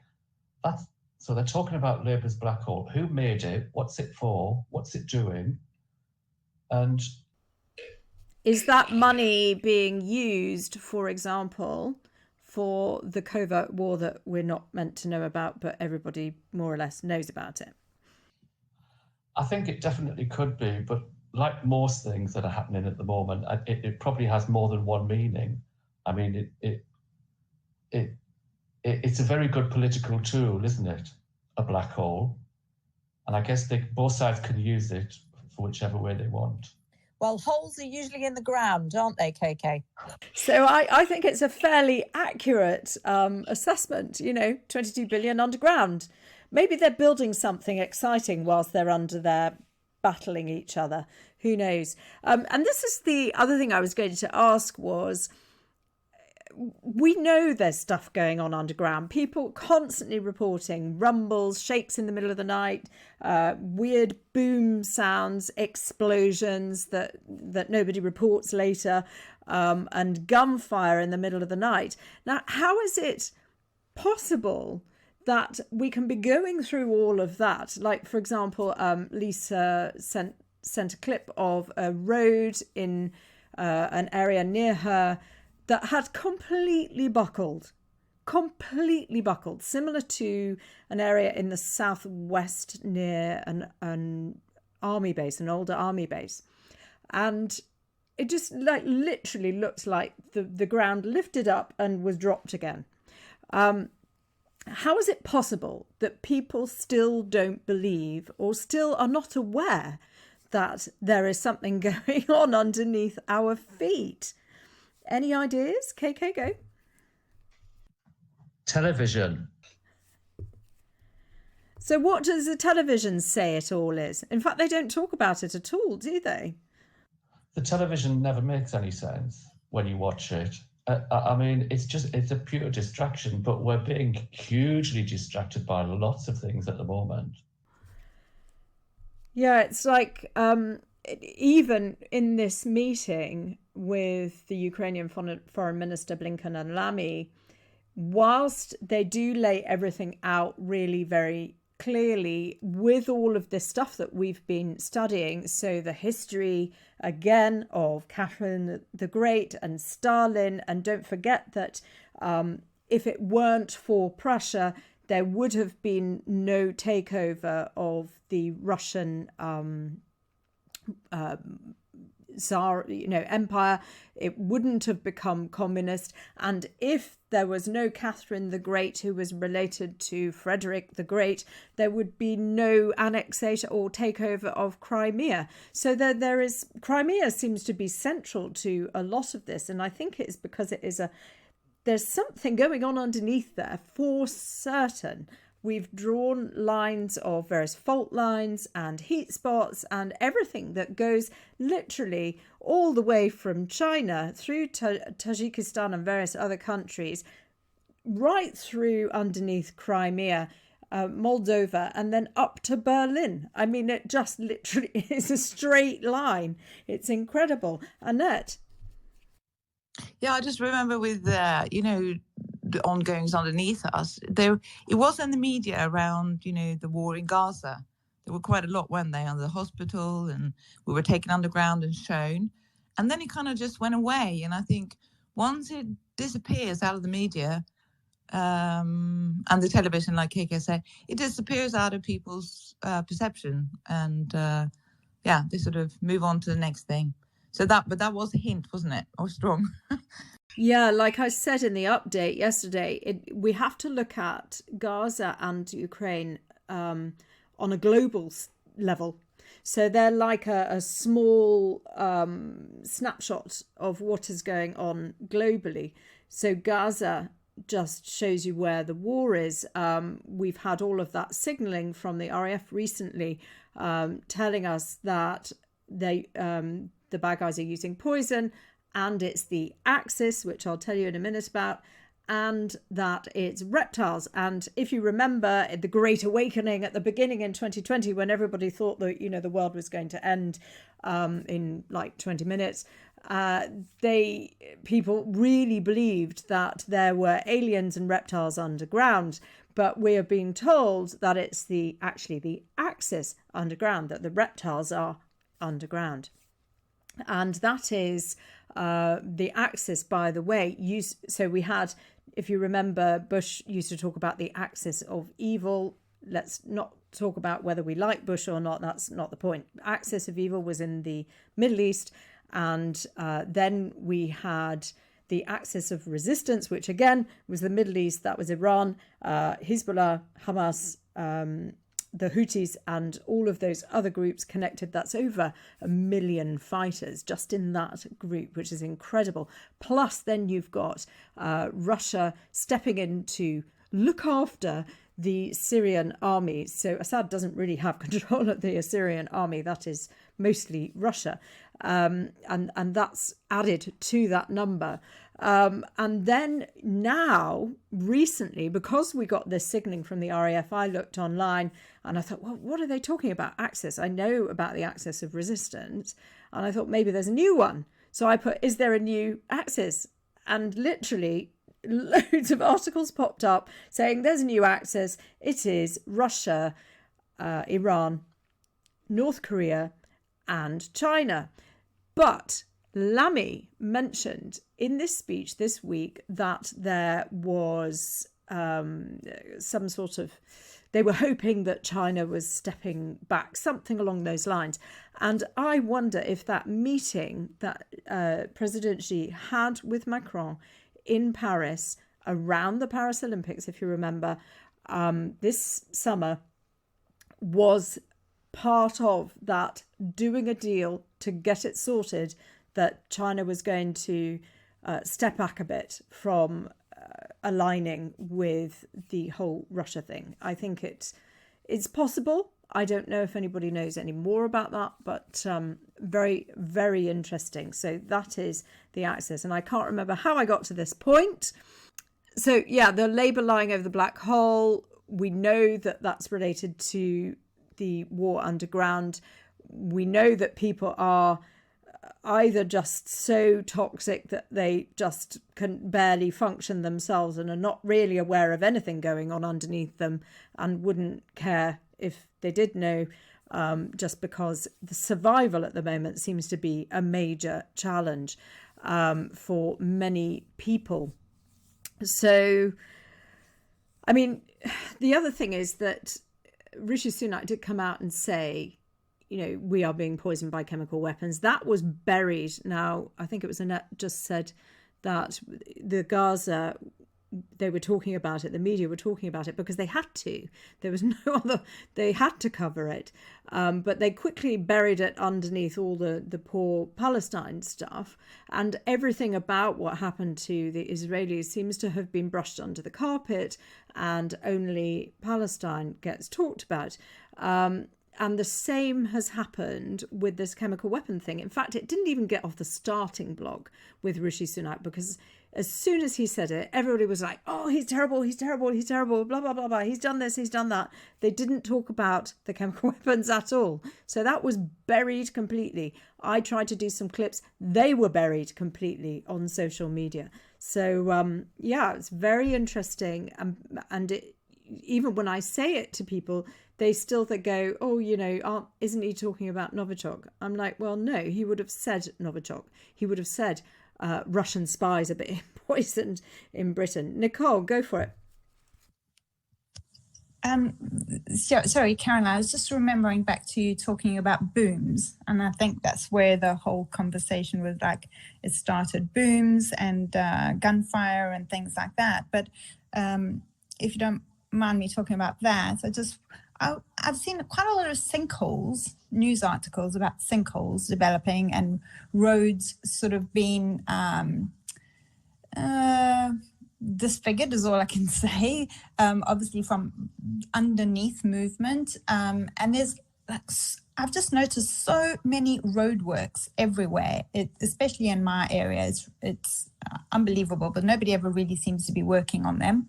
so they're talking about Labour's black hole. Who made it? What's it for? What's it doing? And is that money being used, for example, for the covert war that we're not meant to know about, but everybody more or less knows about it? I think it definitely could be, but like most things that are happening at the moment, it probably has more than one meaning. I mean, it's a very good political tool, isn't it? A black hole. And I guess both sides can use it for whichever way they want. Well, holes are usually in the ground, aren't they, KK? So I think it's a fairly accurate assessment, 22 billion underground. Maybe they're building something exciting whilst they're under there battling each other. Who knows? And this is the other thing I was going to ask was, we know there's stuff going on underground. People constantly reporting rumbles, shakes in the middle of the night, weird boom sounds, explosions that nobody reports later, and gunfire in the middle of the night. Now, how is it possible that we can be going through all of that? Like, for example, Lisa sent a clip of a road in an area near her that had completely buckled, similar to an area in the southwest near an army base, an older army base. And it just like literally looks like the ground lifted up and was dropped again. How is it possible that people still don't believe or still are not aware that there is something going on underneath our feet? Any ideas? KK, go. Television. So what does the television say it all is? In fact, they don't talk about it at all, do they? The television never makes any sense when you watch it. I mean, it's a pure distraction, but we're being hugely distracted by lots of things at the moment. Yeah, it's like even in this meeting with the Ukrainian Foreign Minister Blinken and Lamy, whilst they do lay everything out really very clearly with all of this stuff that we've been studying, so the history again of Catherine the Great and Stalin, and don't forget that if it weren't for Prussia, there would have been no takeover of the Russian Tsar, empire. It wouldn't have become communist. And if there was no Catherine the Great, who was related to Frederick the Great, there would be no annexation or takeover of Crimea. So there is, Crimea seems to be central to a lot of this. And I think it's because there's something going on underneath there for certain. We've drawn lines of various fault lines and heat spots and everything that goes literally all the way from China through Tajikistan and various other countries, right through underneath Crimea, Moldova, and then up to Berlin. I mean, it just literally is a straight line. It's incredible. Annette? Yeah, I just remember with, the ongoings underneath us, it was in the media around, the war in Gaza. There were quite a lot, weren't they, on the hospital, and we were taken underground and shown. And then it kind of just went away. And I think once it disappears out of the media and the television, like KK said, it disappears out of people's perception. And they sort of move on to the next thing. But that was a hint, wasn't it? Or strong. Yeah, like I said in the update yesterday, we have to look at Gaza and Ukraine on a global level. So they're like a small snapshot of what is going on globally. So Gaza just shows you where the war is. We've had all of that signalling from the RAF recently, telling us that the bad guys are using poison, and it's the Axis, which I'll tell you in a minute about, and that it's reptiles. And if you remember the Great Awakening at the beginning in 2020, when everybody thought that, the world was going to end in like 20 minutes, people really believed that there were aliens and reptiles underground. But we are being told that it's actually the Axis underground, that the reptiles are underground. And that is the Axis, by the way. So we had, if you remember, Bush used to talk about the axis of evil. Let's not talk about whether we like Bush or not. That's not the point. Axis of evil was in the Middle East. And then we had the axis of resistance, which again was the Middle East. That was Iran, Hezbollah, Hamas, the Houthis, and all of those other groups connected. That's over 1 million fighters just in that group, which is incredible. Plus then you've got Russia stepping in to look after the Syrian army. So Assad doesn't really have control of the Syrian army. That is mostly Russia. And that's added to that number. And then now, recently, because we got this signaling from the RAF, I looked online and I thought, well, what are they talking about? Axis. I know about the axis of resistance. And I thought maybe there's a new one. So I put, is there a new axis? And literally loads of articles popped up saying there's a new axis. It is Russia, Iran, North Korea, and China. But Lamy mentioned in this speech this week that there was some sort of they were hoping that China was stepping back, something along those lines. And I wonder if that meeting that President Xi had with Macron in Paris around the Paris Olympics, if you remember, this summer, was part of that doing a deal to get it sorted, that China was going to step back a bit from aligning with the whole Russia thing. I think it's possible. I don't know if anybody knows any more about that, but very, very interesting. So that is the axis. And I can't remember how I got to this point. So yeah, the label lying over the black hole, we know that that's related to the war underground. We know that people are either just so toxic that they just can barely function themselves and are not really aware of anything going on underneath them and wouldn't care if they did know, just because the survival at the moment seems to be a major challenge for many people. So, I mean, the other thing is that Rishi Sunak did come out and say, you know, we are being poisoned by chemical weapons. That was buried. Now, I think it was Annette just said that the Gaza, they were talking about it, the media were talking about it because they had to. There was no other, they had to cover it. But they quickly buried it underneath all the poor Palestine stuff. And everything about what happened to the Israelis seems to have been brushed under the carpet, and only Palestine gets talked about. And the same has happened with this chemical weapon thing. In fact, it didn't even get off the starting block with Rishi Sunak, because as soon as he said it, everybody was like, oh, he's terrible, he's terrible, he's terrible, blah, blah, blah, blah. He's done this, he's done that. They didn't talk about the chemical weapons at all. So that was buried completely. I tried to do some clips. They were buried completely on social media. So, yeah, it's very interesting. And it, even when I say it to people, they still go, oh, you know, isn't he talking about Novichok? I'm like, well, no, he would have said Novichok. He would have said Russian spies are being poisoned in Britain. Nicole, go for it. Sorry, Karen, I was just remembering back to you talking about booms. And I think that's where the whole conversation was like, it started booms and gunfire and things like that. But if you don't mind me talking about that, I've seen quite a lot of sinkholes, news articles about sinkholes developing and roads sort of being disfigured is all I can say, obviously from underneath movement. And there's I've just noticed so many roadworks everywhere, especially in my area. It's unbelievable, but nobody ever really seems to be working on them,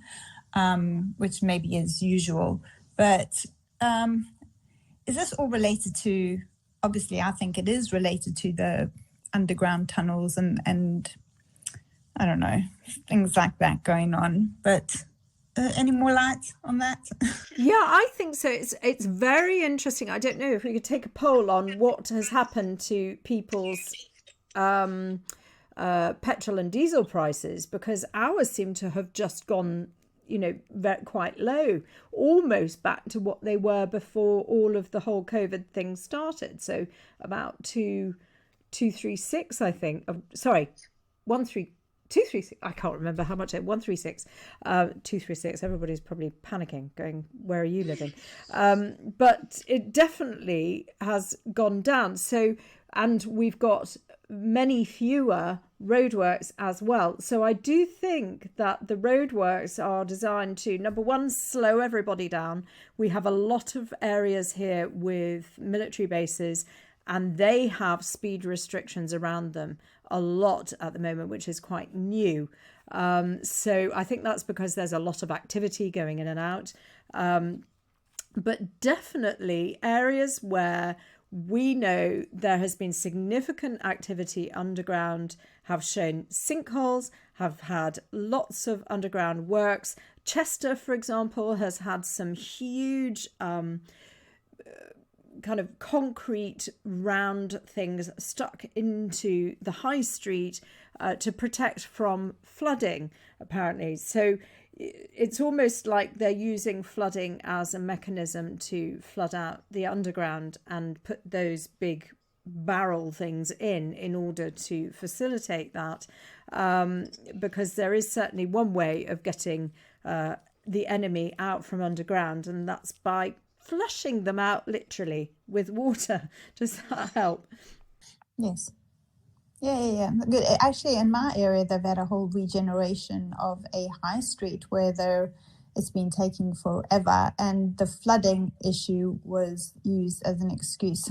which maybe is usual. But is this all related to, obviously I think it is related to the underground tunnels and I don't know, things like that going on. But any more light on that? Yeah, I think so. It's very interesting. I don't know if we could take a poll on what has happened to people's petrol and diesel prices, because ours seem to have just gone, you know, quite low, almost back to what they were before all of the whole COVID thing started. So about 236, I think. Sorry, 236. I can't remember how much. 136, 236. Everybody's probably panicking, going, "Where are you living?" But it definitely has gone down. So, and we've got many fewer roadworks as well. So I do think that the roadworks are designed to, number one, slow everybody down. We have a lot of areas here with military bases, and they have speed restrictions around them a lot at the moment, which is quite new. So I think that's because there's a lot of activity going in and out. But definitely areas where we know there has been significant activity underground have shown sinkholes, have had lots of underground works. Chester, for example, has had some huge kind of concrete round things stuck into the high street to protect from flooding, apparently. So it's almost like they're using flooding as a mechanism to flood out the underground and put those big barrel things in order to facilitate that, because there is certainly one way of getting the enemy out from underground, and that's by flushing them out literally with water. Does that help? Yes. Yeah. Good. Actually, in my area, they've had a whole regeneration of a high street where it's been taking forever, and the flooding issue was used as an excuse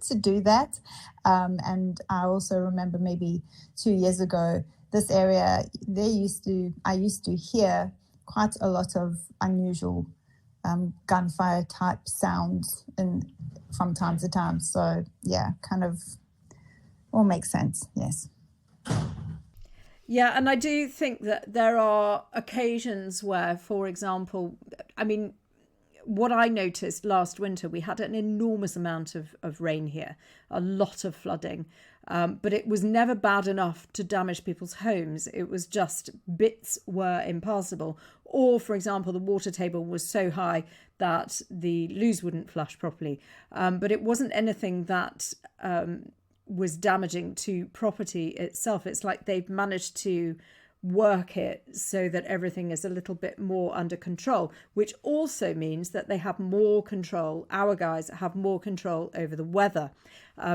to do that. And I also remember maybe 2 years ago, this area, I used to hear quite a lot of unusual gunfire type sounds from time to time. So yeah, kind of all makes sense. Yes. Yeah, and I do think that there are occasions where, for example, I mean, what I noticed last winter, we had an enormous amount of rain here, a lot of flooding, but it was never bad enough to damage people's homes. It was just bits were impassable. Or, for example, the water table was so high that the loos wouldn't flush properly. But it wasn't anything that was damaging to property itself. It's like they've managed to work it so that everything is a little bit more under control, which also means that they have more control. Our guys have more control over the weather,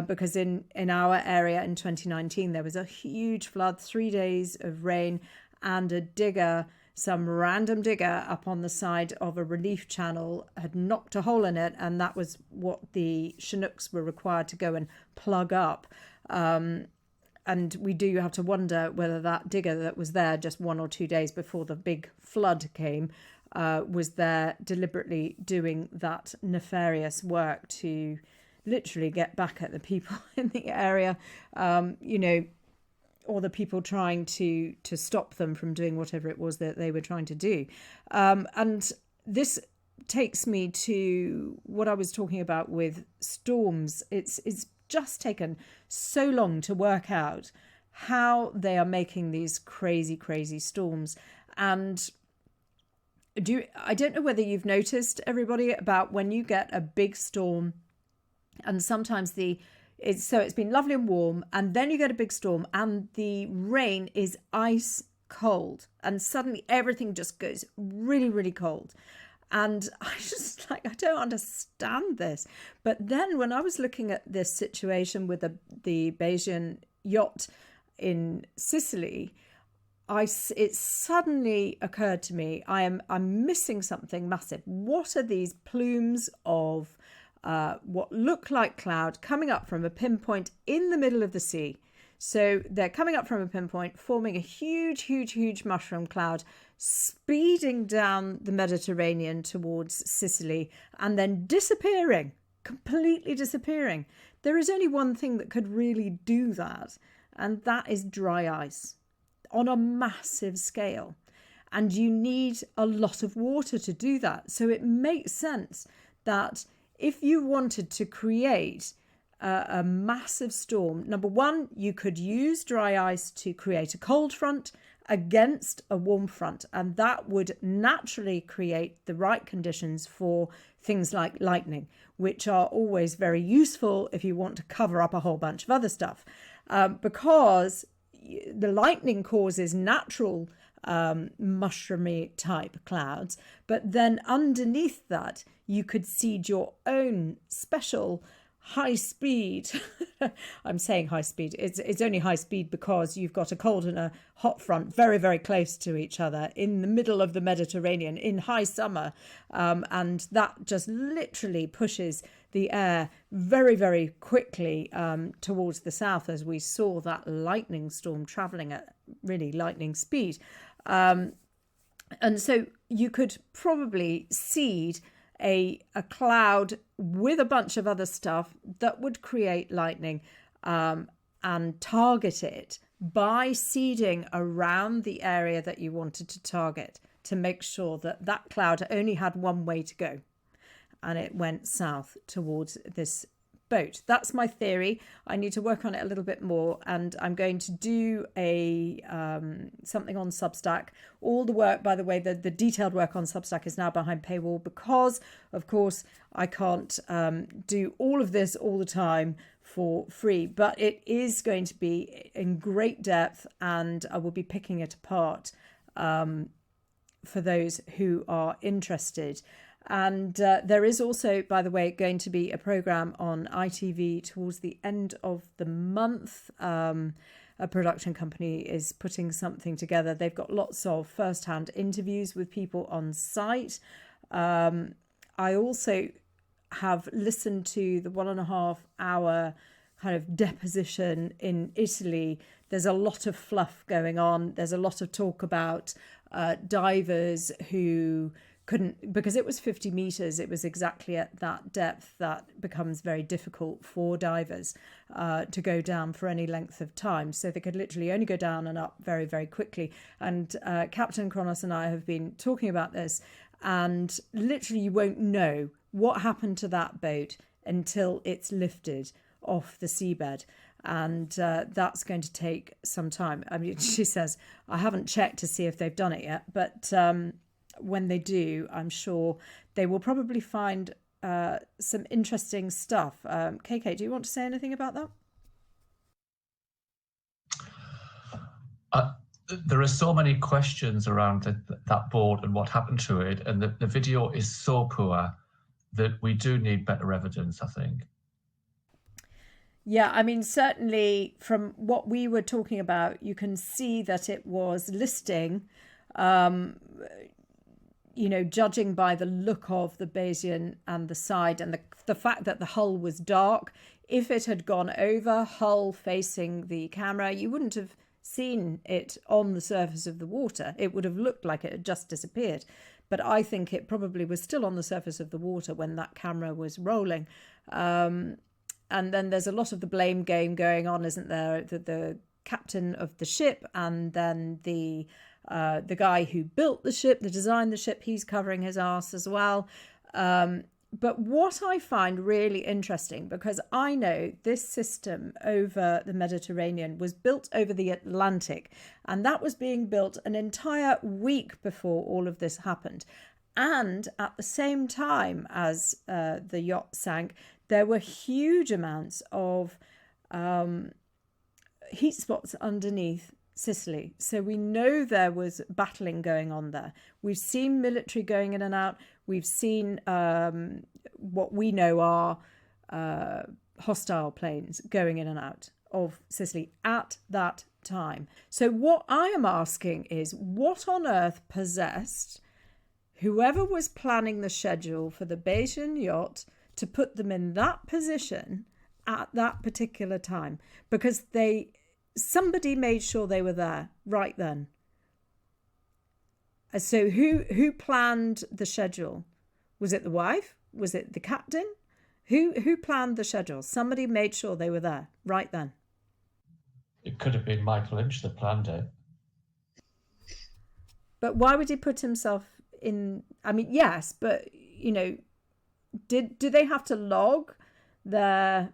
because in our area in 2019 there was a huge flood, 3 days of rain, and a digger, some random digger up on the side of a relief channel, had knocked a hole in it, and that was what the Chinooks were required to go and plug up. And we do have to wonder whether that digger that was there just 1 or 2 days before the big flood came was there deliberately doing that nefarious work to literally get back at the people in the area, or the people trying to stop them from doing whatever it was that they were trying to do. And this takes me to what I was talking about with storms. It's just taken so long to work out how they are making these crazy storms. And I don't know whether you've noticed, everybody, about when you get a big storm, and sometimes it's been lovely and warm, and then you get a big storm and the rain is ice cold, and suddenly everything just goes really cold. And I just I don't understand this. But then when I was looking at this situation with the Bayesian yacht in Sicily, it suddenly occurred to me, I'm missing something massive. What are these plumes of what look like cloud coming up from a pinpoint in the middle of the sea? So they're coming up from a pinpoint, forming a huge mushroom cloud, speeding down the Mediterranean towards Sicily, and then disappearing, completely disappearing. There is only one thing that could really do that, and that is dry ice on a massive scale. And you need a lot of water to do that. So it makes sense that if you wanted to create a massive storm, number one, you could use dry ice to create a cold front against a warm front, and that would naturally create the right conditions for things like lightning, which are always very useful if you want to cover up a whole bunch of other stuff, because the lightning causes natural mushroomy type clouds, but then underneath that you could seed your own special high speed. I'm saying high speed. It's only high speed because you've got a cold and a hot front very close to each other in the middle of the Mediterranean in high summer, and that just literally pushes the air very quickly towards the south, as we saw that lightning storm traveling at really lightning speed. And so you could probably seed a cloud with a bunch of other stuff that would create lightning, and target it by seeding around the area that you wanted to target, to make sure that that cloud only had one way to go, and it went south towards this boat. That's my theory. I need to work on it a little bit more, and I'm going to do something on Substack. All the work, by the way, the detailed work on Substack is now behind paywall because, of course, I can't do all of this all the time for free, but it is going to be in great depth, and I will be picking it apart for those who are interested. And there is also, by the way, going to be a programme on ITV towards the end of the month. A production company is putting something together. They've got lots of first-hand interviews with people on site. I also have listened to the 1.5 hour kind of deposition in Italy. There's a lot of fluff going on. There's a lot of talk about divers who couldn't, because it was 50 meters, it was exactly at that depth that becomes very difficult for divers to go down for any length of time. So they could literally only go down and up very, very quickly. And Captain Kronos and I have been talking about this, and literally you won't know what happened to that boat until it's lifted off the seabed. And that's going to take some time. I mean, she says, I haven't checked to see if they've done it yet, but when they do, I'm sure they will probably find some interesting stuff. KK, do you want to say anything about that? There are so many questions around that board and what happened to it, and the video is so poor that we do need better evidence, I think. Yeah, I mean, certainly from what we were talking about, you can see that it was listing, judging by the look of the Bayesian and the side, and the fact that the hull was dark. If it had gone over, hull facing the camera, you wouldn't have seen it on the surface of the water. It would have looked like it had just disappeared. But I think it probably was still on the surface of the water when that camera was rolling. And then there's a lot of the blame game going on, isn't there? The captain of the ship, and then the guy who built the ship, that designed the ship, he's covering his arse as well. But what I find really interesting, because I know this system over the Mediterranean was built over the Atlantic, and that was being built an entire week before all of this happened. And at the same time as the yacht sank, there were huge amounts of heat spots underneath Sicily. So we know there was battling going on there. We've seen military going in and out. We've seen what we know are hostile planes going in and out of Sicily at that time. So what I am asking is, what on earth possessed whoever was planning the schedule for the Bayesian yacht to put them in that position at that particular time? Because somebody made sure they were there right then. So who planned the schedule? Was it the wife? Was it the captain? Who planned the schedule? Somebody made sure they were there right then. It could have been Michael Lynch that planned it. But why would he put himself in? I mean, yes, but did they have to log their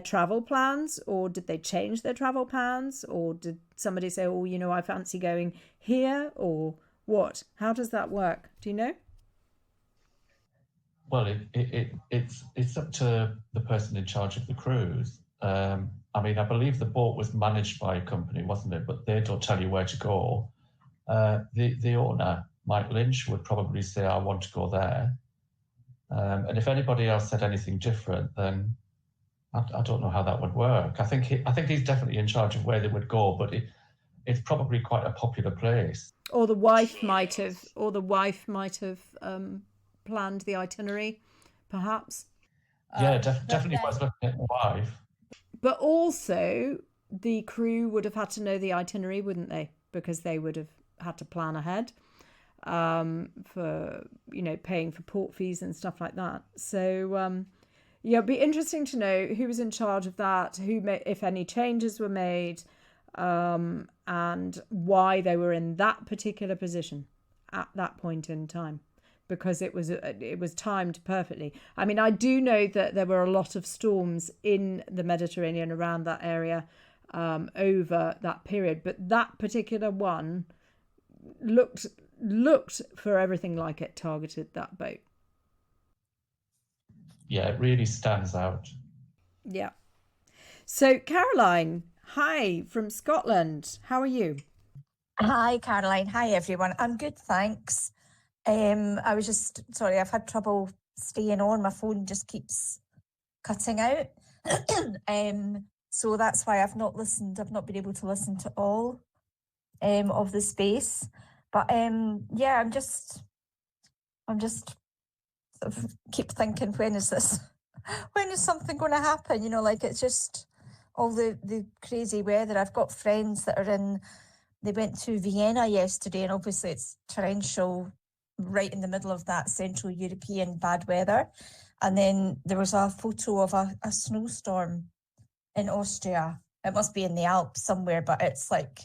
travel plans, or did they change their travel plans, or did somebody say, oh, I fancy going here, or what? How does that work? Do you know? Well, it's up to the person in charge of the cruise. I mean, I believe the boat was managed by a company, wasn't it? But they don't tell you where to go. The owner, Mike Lynch, would probably say, I want to go there. And if anybody else said anything different, then I don't know how that would work. I think he's definitely in charge of where they would go, but it's probably quite a popular place. Or the wife might have planned the itinerary, perhaps. Yeah, definitely was looking at the wife. But also, the crew would have had to know the itinerary, wouldn't they? Because they would have had to plan ahead for paying for port fees and stuff like that. So it'd be interesting to know who was in charge of that, if any changes were made, and why they were in that particular position at that point in time. because it was timed perfectly. I mean, I do know that there were a lot of storms in the Mediterranean around that area over that period, but that particular one looked for everything like it targeted that boat. Yeah, it really stands out. Yeah. So Caroline, hi from Scotland. How are you? Hi, Caroline. Hi, everyone. I'm good, thanks. I was just sorry, I've had trouble staying on. My phone just keeps cutting out. So that's why I've not been able to listen to all of the space. But yeah, I'm just sort of keep thinking, when is something going to happen? You know, like, it's just all the crazy weather. I've got friends that they went to Vienna yesterday, and obviously it's torrential right in the middle of that Central European bad weather. And then there was a photo of a snowstorm in Austria. It must be in the Alps somewhere, but it's like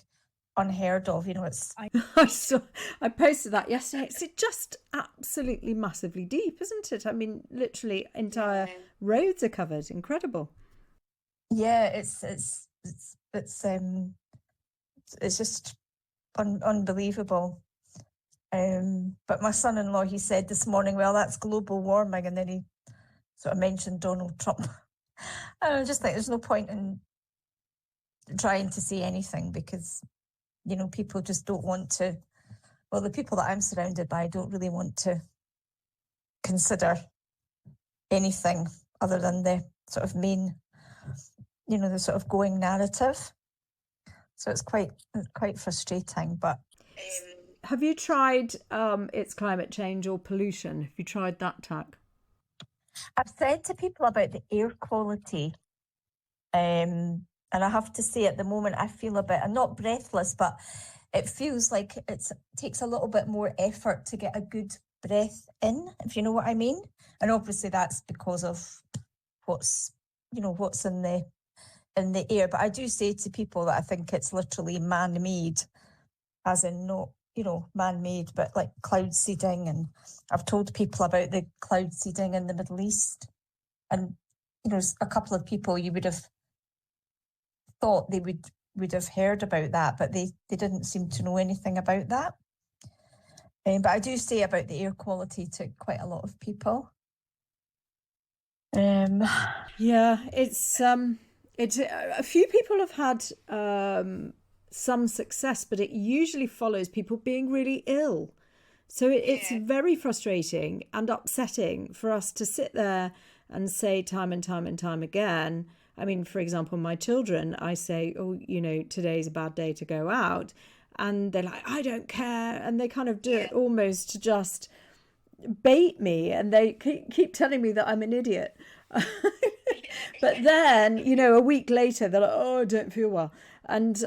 unheard of. You know, I posted that yesterday. It's just absolutely massively deep, isn't it? I mean, literally entire roads are covered. Incredible. Yeah, it's just unbelievable. But my son-in-law, he said this morning, well, that's global warming, and then he sort of mentioned Donald Trump. I just think there's no point in trying to say anything, because, you know, people just don't want to. Well, the people that I'm surrounded by don't really want to consider anything other than the sort of main, you know, the sort of going narrative. So it's quite frustrating. But have you tried It's Climate Change or Pollution? Have you tried that tack? I've said to people about the air quality, and I have to say, at the moment, I feel a bit, I'm not breathless, but it feels like it takes a little bit more effort to get a good breath in, if you know what I mean. And obviously that's because of what's in the air. But I do say to people that I think it's literally man-made, as in not, you know, man-made, but like cloud seeding. And I've told people about the cloud seeding in the Middle East. And, you know, a couple of people you would have thought they would have heard about that, but they didn't seem to know anything about that. But I do say about the air quality to quite a lot of people. Yeah, it's a few people have had some success, but it usually follows people being really ill. So it's very frustrating and upsetting for us to sit there and say time and time and time again. I mean, for example, my children, I say, oh, you know, today's a bad day to go out. And they're like, I don't care. And they kind of do it almost to just bait me. And they keep telling me that I'm an idiot. But then, you know, a week later, they're like, oh, I don't feel well. And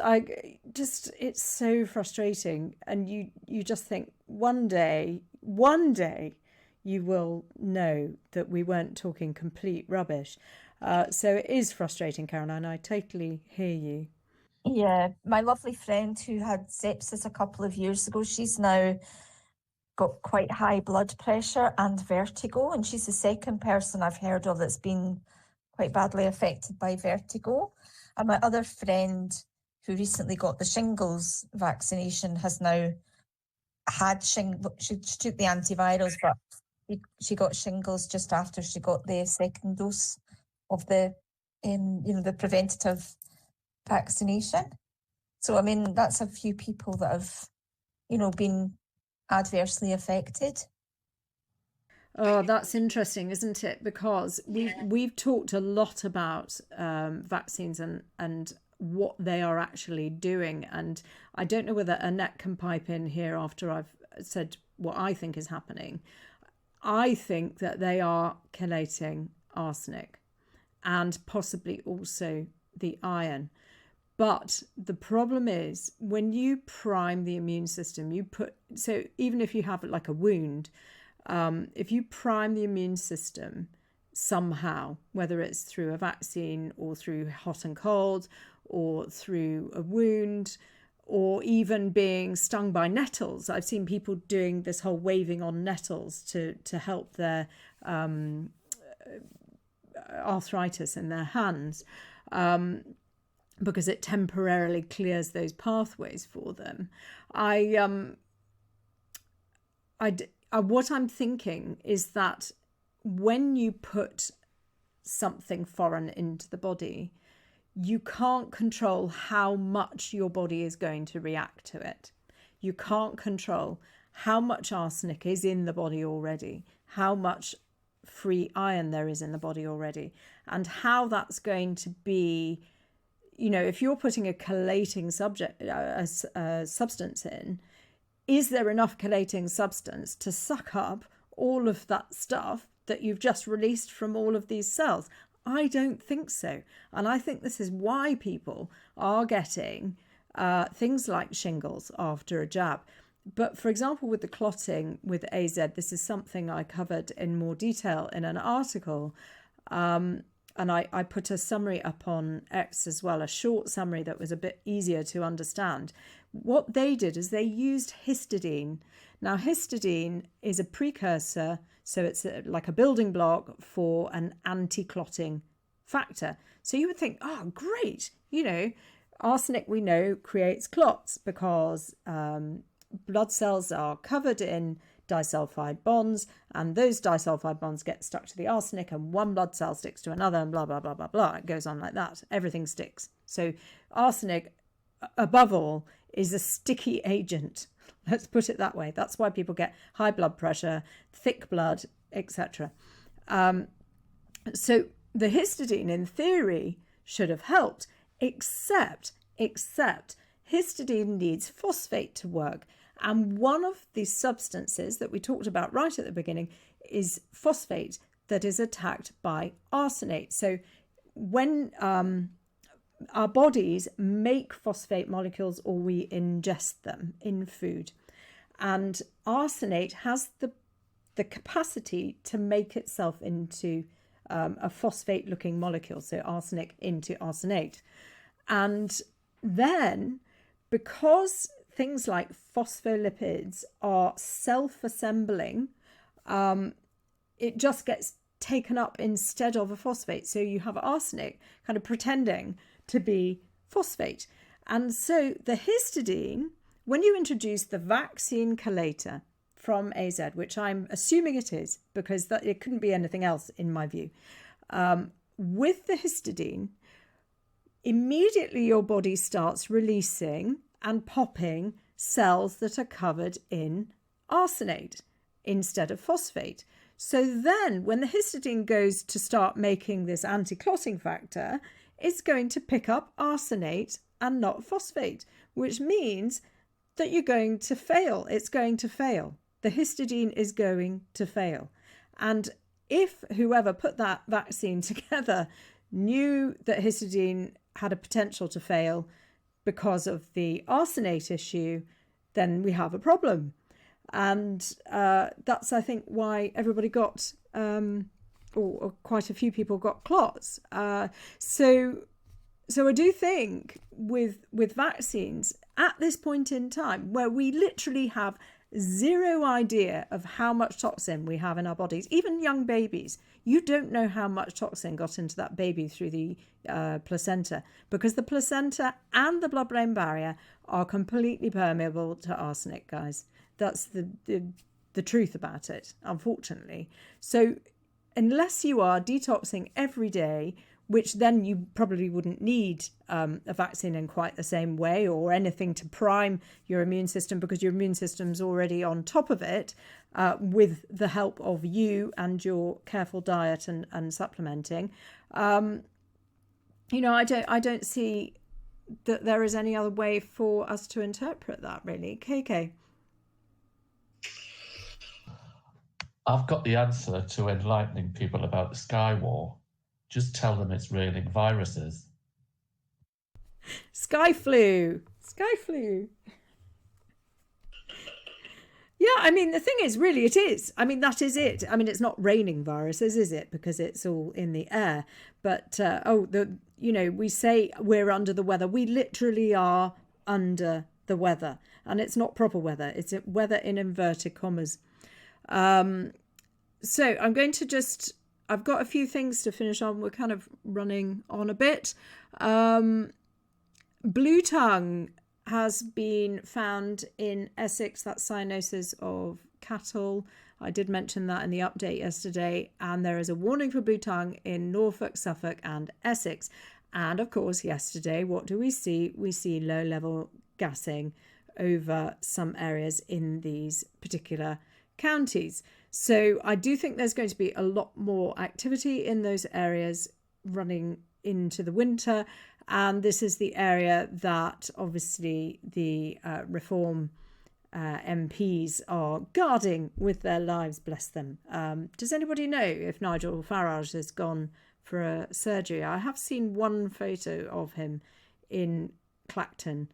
it's so frustrating. And you just think one day, you will know that we weren't talking complete rubbish. So it is frustrating, Caroline. I totally hear you. Yeah, my lovely friend who had sepsis a couple of years ago, she's now got quite high blood pressure and vertigo, and she's the second person I've heard of that's been quite badly affected by vertigo. And my other friend who recently got the shingles vaccination has now had shingles. She took the antivirals, but she got shingles just after she got the second dose of the the preventative vaccination. So I mean, that's a few people that have, you know, been adversely affected. Oh, that's interesting, isn't it? Because we've talked a lot about vaccines and what they are actually doing. And I don't know whether Annette can pipe in here after I've said what I think is happening. I think that they are chelating arsenic and possibly also the iron. But the problem is when you prime the immune system, so even if you have like a wound, if you prime the immune system somehow, whether it's through a vaccine or through hot and cold or through a wound or even being stung by nettles. I've seen people doing this whole waving on nettles to help their arthritis in their hands, because it temporarily clears those pathways for them. What I'm thinking is that when you put something foreign into the body, you can't control how much your body is going to react to it. You can't control how much arsenic is in the body already, how much free iron there is in the body already, and how that's going to be, if you're putting a chelating substance in, is there enough chelating substance to suck up all of that stuff that you've just released from all of these cells? I don't think so. And I think this is why people are getting things like shingles after a jab. But for example, with the clotting with AZ, this is something I covered in more detail in an article. And I put a summary up on X as well, a short summary that was a bit easier to understand. What they did is they used histidine. Now, histidine is a precursor, so it's like a building block for an anti-clotting factor. So you would think, oh, great, arsenic we know creates clots because blood cells are covered in disulfide bonds, and those disulfide bonds get stuck to the arsenic, and one blood cell sticks to another, and blah, blah, blah, blah, blah. It goes on like that. Everything sticks. So arsenic, above all, is a sticky agent. Let's put it that way. That's why people get high blood pressure, thick blood, etc. So the histidine, in theory, should have helped, except histidine needs phosphate to work. And one of the substances that we talked about right at the beginning is phosphate that is attacked by arsenate. So when our bodies make phosphate molecules or we ingest them in food, and arsenate has the capacity to make itself into a phosphate looking molecule, so arsenic into arsenate. And then, because things like phospholipids are self-assembling, it just gets taken up instead of a phosphate. So you have arsenic kind of pretending to be phosphate. And so the histidine, when you introduce the vaccine chelator from AZ, which I'm assuming it is, because it couldn't be anything else in my view, with the histidine, immediately your body starts releasing and popping cells that are covered in arsenate instead of phosphate. So then when the histidine goes to start making this anti-clotting factor, it's going to pick up arsenate and not phosphate, which means that you're going to fail. It's going to fail. The histidine is going to fail. And if whoever put that vaccine together knew that histidine had a potential to fail because of the arsenate issue, then we have a problem. And that's, I think, why everybody got, or quite a few people got clots. So I do think with vaccines, at this point in time, where we literally have zero idea of how much toxin we have in our bodies, even young babies, you don't know how much toxin got into that baby through the placenta, because the placenta and the blood-brain barrier are completely permeable to arsenic, guys. That's the truth about it, unfortunately. So unless you are detoxing every day, which then you probably wouldn't need a vaccine in quite the same way, or anything to prime your immune system, because your immune system's already on top of it, with the help of you and your careful diet and supplementing. I don't see that there is any other way for us to interpret that, really. KK. I've got the answer to enlightening people about the Sky War. Just tell them it's raining viruses. Sky flu. Yeah, I mean, the thing is, really, it is. I mean, that is it. I mean, it's not raining viruses, is it? Because it's all in the air. But, we say we're under the weather. We literally are under the the weather. And it's not proper weather. It's weather in inverted commas. So I'm going to I've got a few things to finish on. We're kind of running on a bit. Blue tongue has been found in Essex. That's cyanosis of cattle. I did mention that in the update yesterday. And there is a warning for blue tongue in Norfolk, Suffolk and Essex. And of course, yesterday, what do we see? We see low-level gassing over some areas in these particular counties. So I do think there's going to be a lot more activity in those areas running into the winter. And this is the area that obviously the Reform MPs are guarding with their lives, bless them. Does anybody know if Nigel Farage has gone for a surgery? I have seen one photo of him in Clacton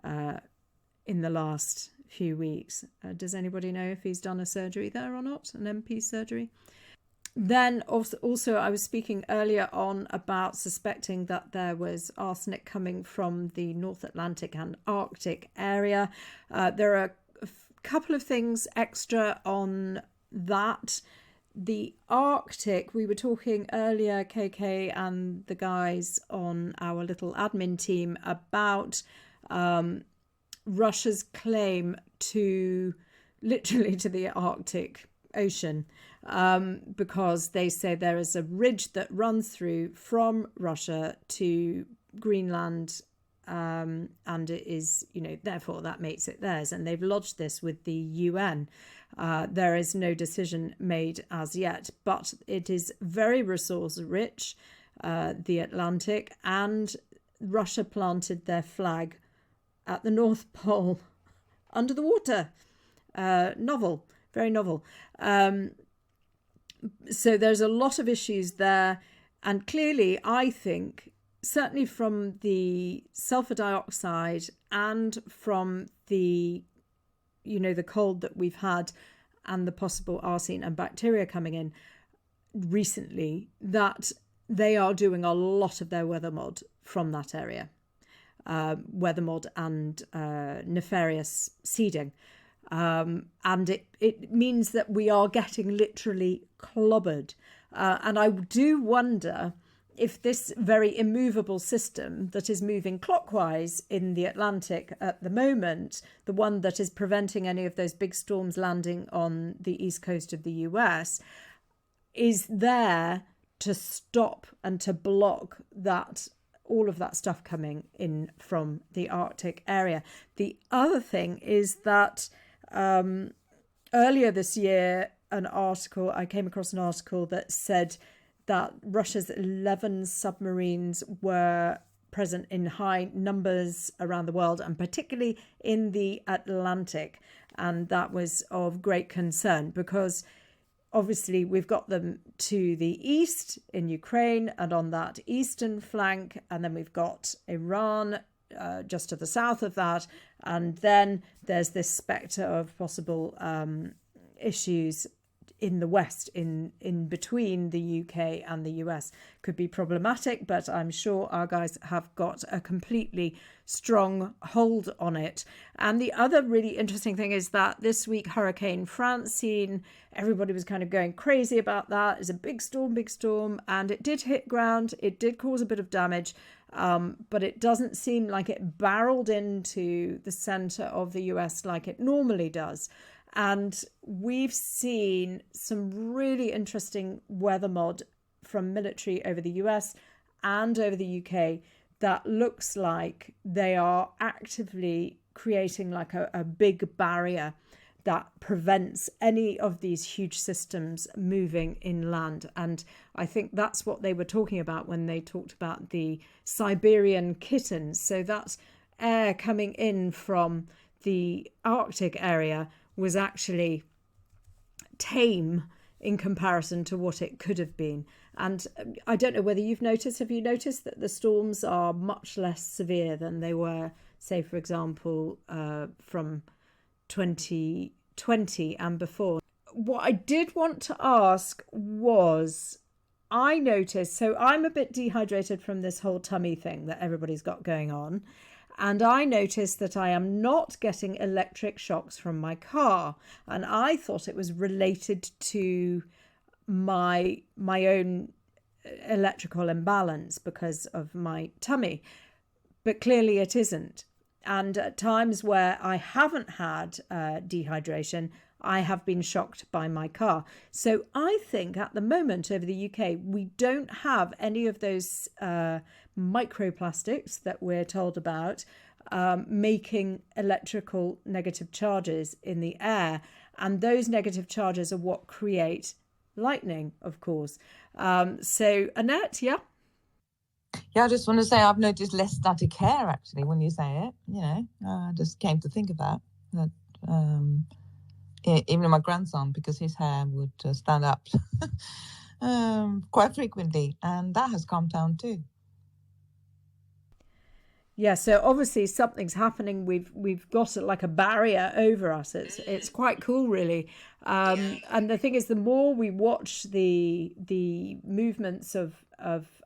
in the last few weeks. Does anybody know if he's done a surgery there or not, an MP surgery? Then also I was speaking earlier on about suspecting that there was arsenic coming from the North Atlantic and Arctic area. There are a couple of things extra on that. The Arctic, we were talking earlier, KK and the guys on our little admin team, about Russia's claim to literally to the Arctic Ocean, because they say there is a ridge that runs through from Russia to Greenland, and it is, therefore that makes it theirs, and they've lodged this with the UN. There is no decision made as yet, but it is very resource rich, the Atlantic, and Russia planted their flag at the North Pole under the water. Novel, very novel. So there's a lot of issues there. And clearly, I think, certainly from the sulfur dioxide and from the cold that we've had and the possible arsine and bacteria coming in recently, that they are doing a lot of their weather mod from that area. Weather mod and nefarious seeding. And it means that we are getting literally clobbered. And I do wonder if this very immovable system that is moving clockwise in the Atlantic at the moment, the one that is preventing any of those big storms landing on the east coast of the US, is there to stop and to block that, all of that stuff coming in from the Arctic area. The other thing is that earlier this year, I came across an article that said that Russia's 11 submarines were present in high numbers around the world, and particularly in the Atlantic. And that was of great concern because obviously we've got them to the east in Ukraine and on that eastern flank, and then we've got Iran just to the south of that. And then there's this spectre of possible issues in the West, in between the UK and the US. Could be problematic, but I'm sure our guys have got a completely strong hold on it. And the other really interesting thing is that this week, Hurricane Francine, everybody was kind of going crazy about that. It's a big storm, and it did hit ground. It did cause a bit of damage, but it doesn't seem like it barreled into the center of the US like it normally does. And we've seen some really interesting weather mod from military over the US and over the UK that looks like they are actively creating like a big barrier that prevents any of these huge systems moving inland. And I think that's what they were talking about when they talked about the Siberian kittens. So that's air coming in from the Arctic area was actually tame in comparison to what it could have been. And I don't know whether you've noticed, have you noticed that the storms are much less severe than they were, say, for example, from 2020 and before? What I did want to ask was, I noticed, so I'm a bit dehydrated from this whole tummy thing that everybody's got going on. And I noticed that I am not getting electric shocks from my car. And I thought it was related to my own electrical imbalance because of my tummy. But clearly it isn't. And at times where I haven't had dehydration, I have been shocked by my car. So I think at the moment over the UK, we don't have any of those microplastics that we're told about making electrical negative charges in the air. And those negative charges are what create lightning, of course. So Annette, yeah? Yeah, I just want to say I've noticed less static hair actually when you say it. You know, I just came to think of that. Even my grandson, because his hair would stand up quite frequently, and that has calmed down too. Yeah, so obviously something's happening. We've got like a barrier over us. It's quite cool, really. And the thing is, the more we watch the movements of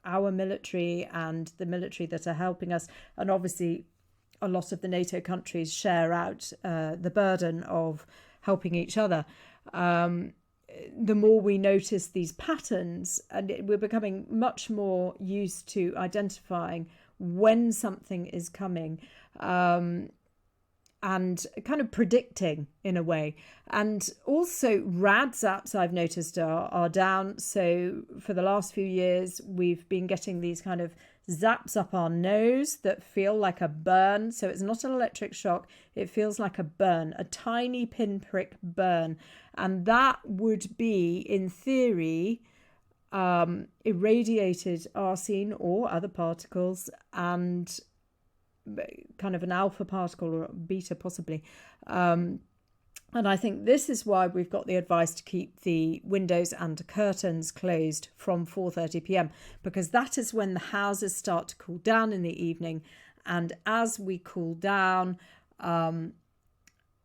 our military and the military that are helping us, and obviously a lot of the NATO countries share out the burden of helping each other. The more we notice these patterns, and we're becoming much more used to identifying when something is coming, and kind of predicting in a way. And also rad zaps, I've noticed, are down. So for the last few years, we've been getting these kind of zaps up our nose that feel like a burn. So it's not an electric shock, it feels like a burn, a tiny pinprick burn. And that would be, in theory, irradiated arsine or other particles, and kind of an alpha particle or beta possibly. And I think this is why we've got the advice to keep the windows and curtains closed from 4:30 p.m, because that is when the houses start to cool down in the evening. And as we cool down,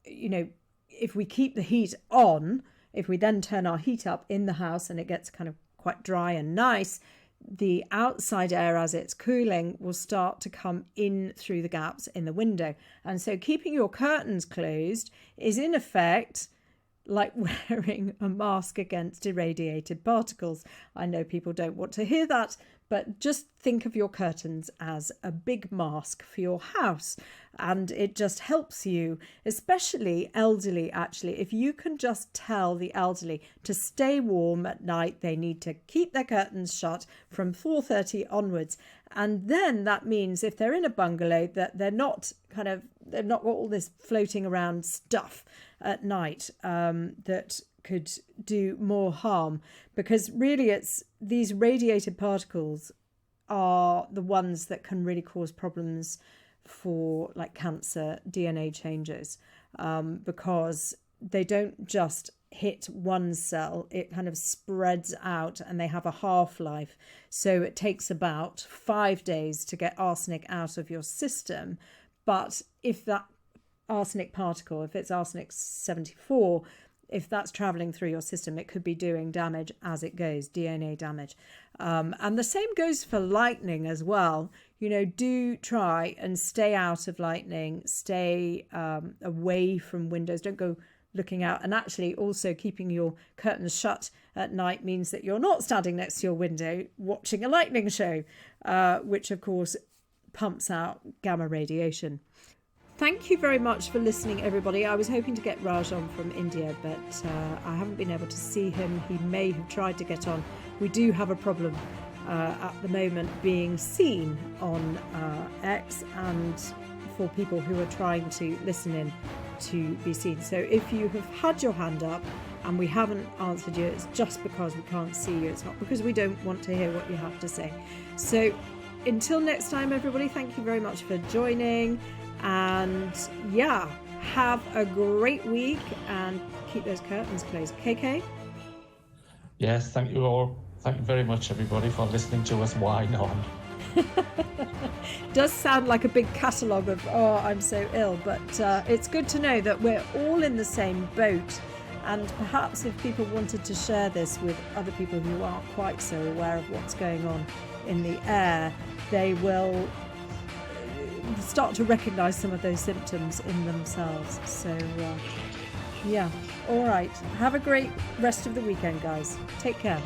you know, if we keep the heat on, if we then turn our heat up in the house and it gets kind of quite dry and nice, the outside air as it's cooling will start to come in through the gaps in the window. And so keeping your curtains closed is in effect like wearing a mask against irradiated particles. I know people don't want to hear that, but just think of your curtains as a big mask for your house. And it just helps you, especially elderly, actually. If you can just tell the elderly to stay warm at night, they need to keep their curtains shut from 4:30 onwards. And then that means if they're in a bungalow, that they've not got all this floating around stuff at night that could do more harm, because really it's these radiated particles are the ones that can really cause problems for like cancer, DNA changes, because they don't just hit one cell, it kind of spreads out and they have a half-life. So it takes about 5 days to get arsenic out of your system. But if that arsenic particle, if it's arsenic 74, if that's traveling through your system, it could be doing damage as it goes, DNA damage. And the same goes for lightning as well. You know, do try and stay out of lightning, stay away from windows, don't go looking out. And actually also keeping your curtains shut at night means that you're not standing next to your window watching a lightning show, which of course pumps out gamma radiation. Thank you very much for listening, everybody. I was hoping to get Raj on from India, but I haven't been able to see him. He may have tried to get on. We do have a problem at the moment being seen on X, and for people who are trying to listen in to be seen. So if you have had your hand up and we haven't answered you, it's just because we can't see you. It's not because we don't want to hear what you have to say. So until next time, everybody, thank you very much for joining. And yeah, have a great week and keep those curtains closed. KK? Yes, thank you all. Thank you very much, everybody, for listening to us whine on. Does sound like a big catalogue of, oh, I'm so ill, but it's good to know that we're all in the same boat. And perhaps if people wanted to share this with other people who aren't quite so aware of what's going on in the air, they will start to recognise some of those symptoms in themselves. So, yeah. All right. Have a great rest of the weekend, guys. Take care.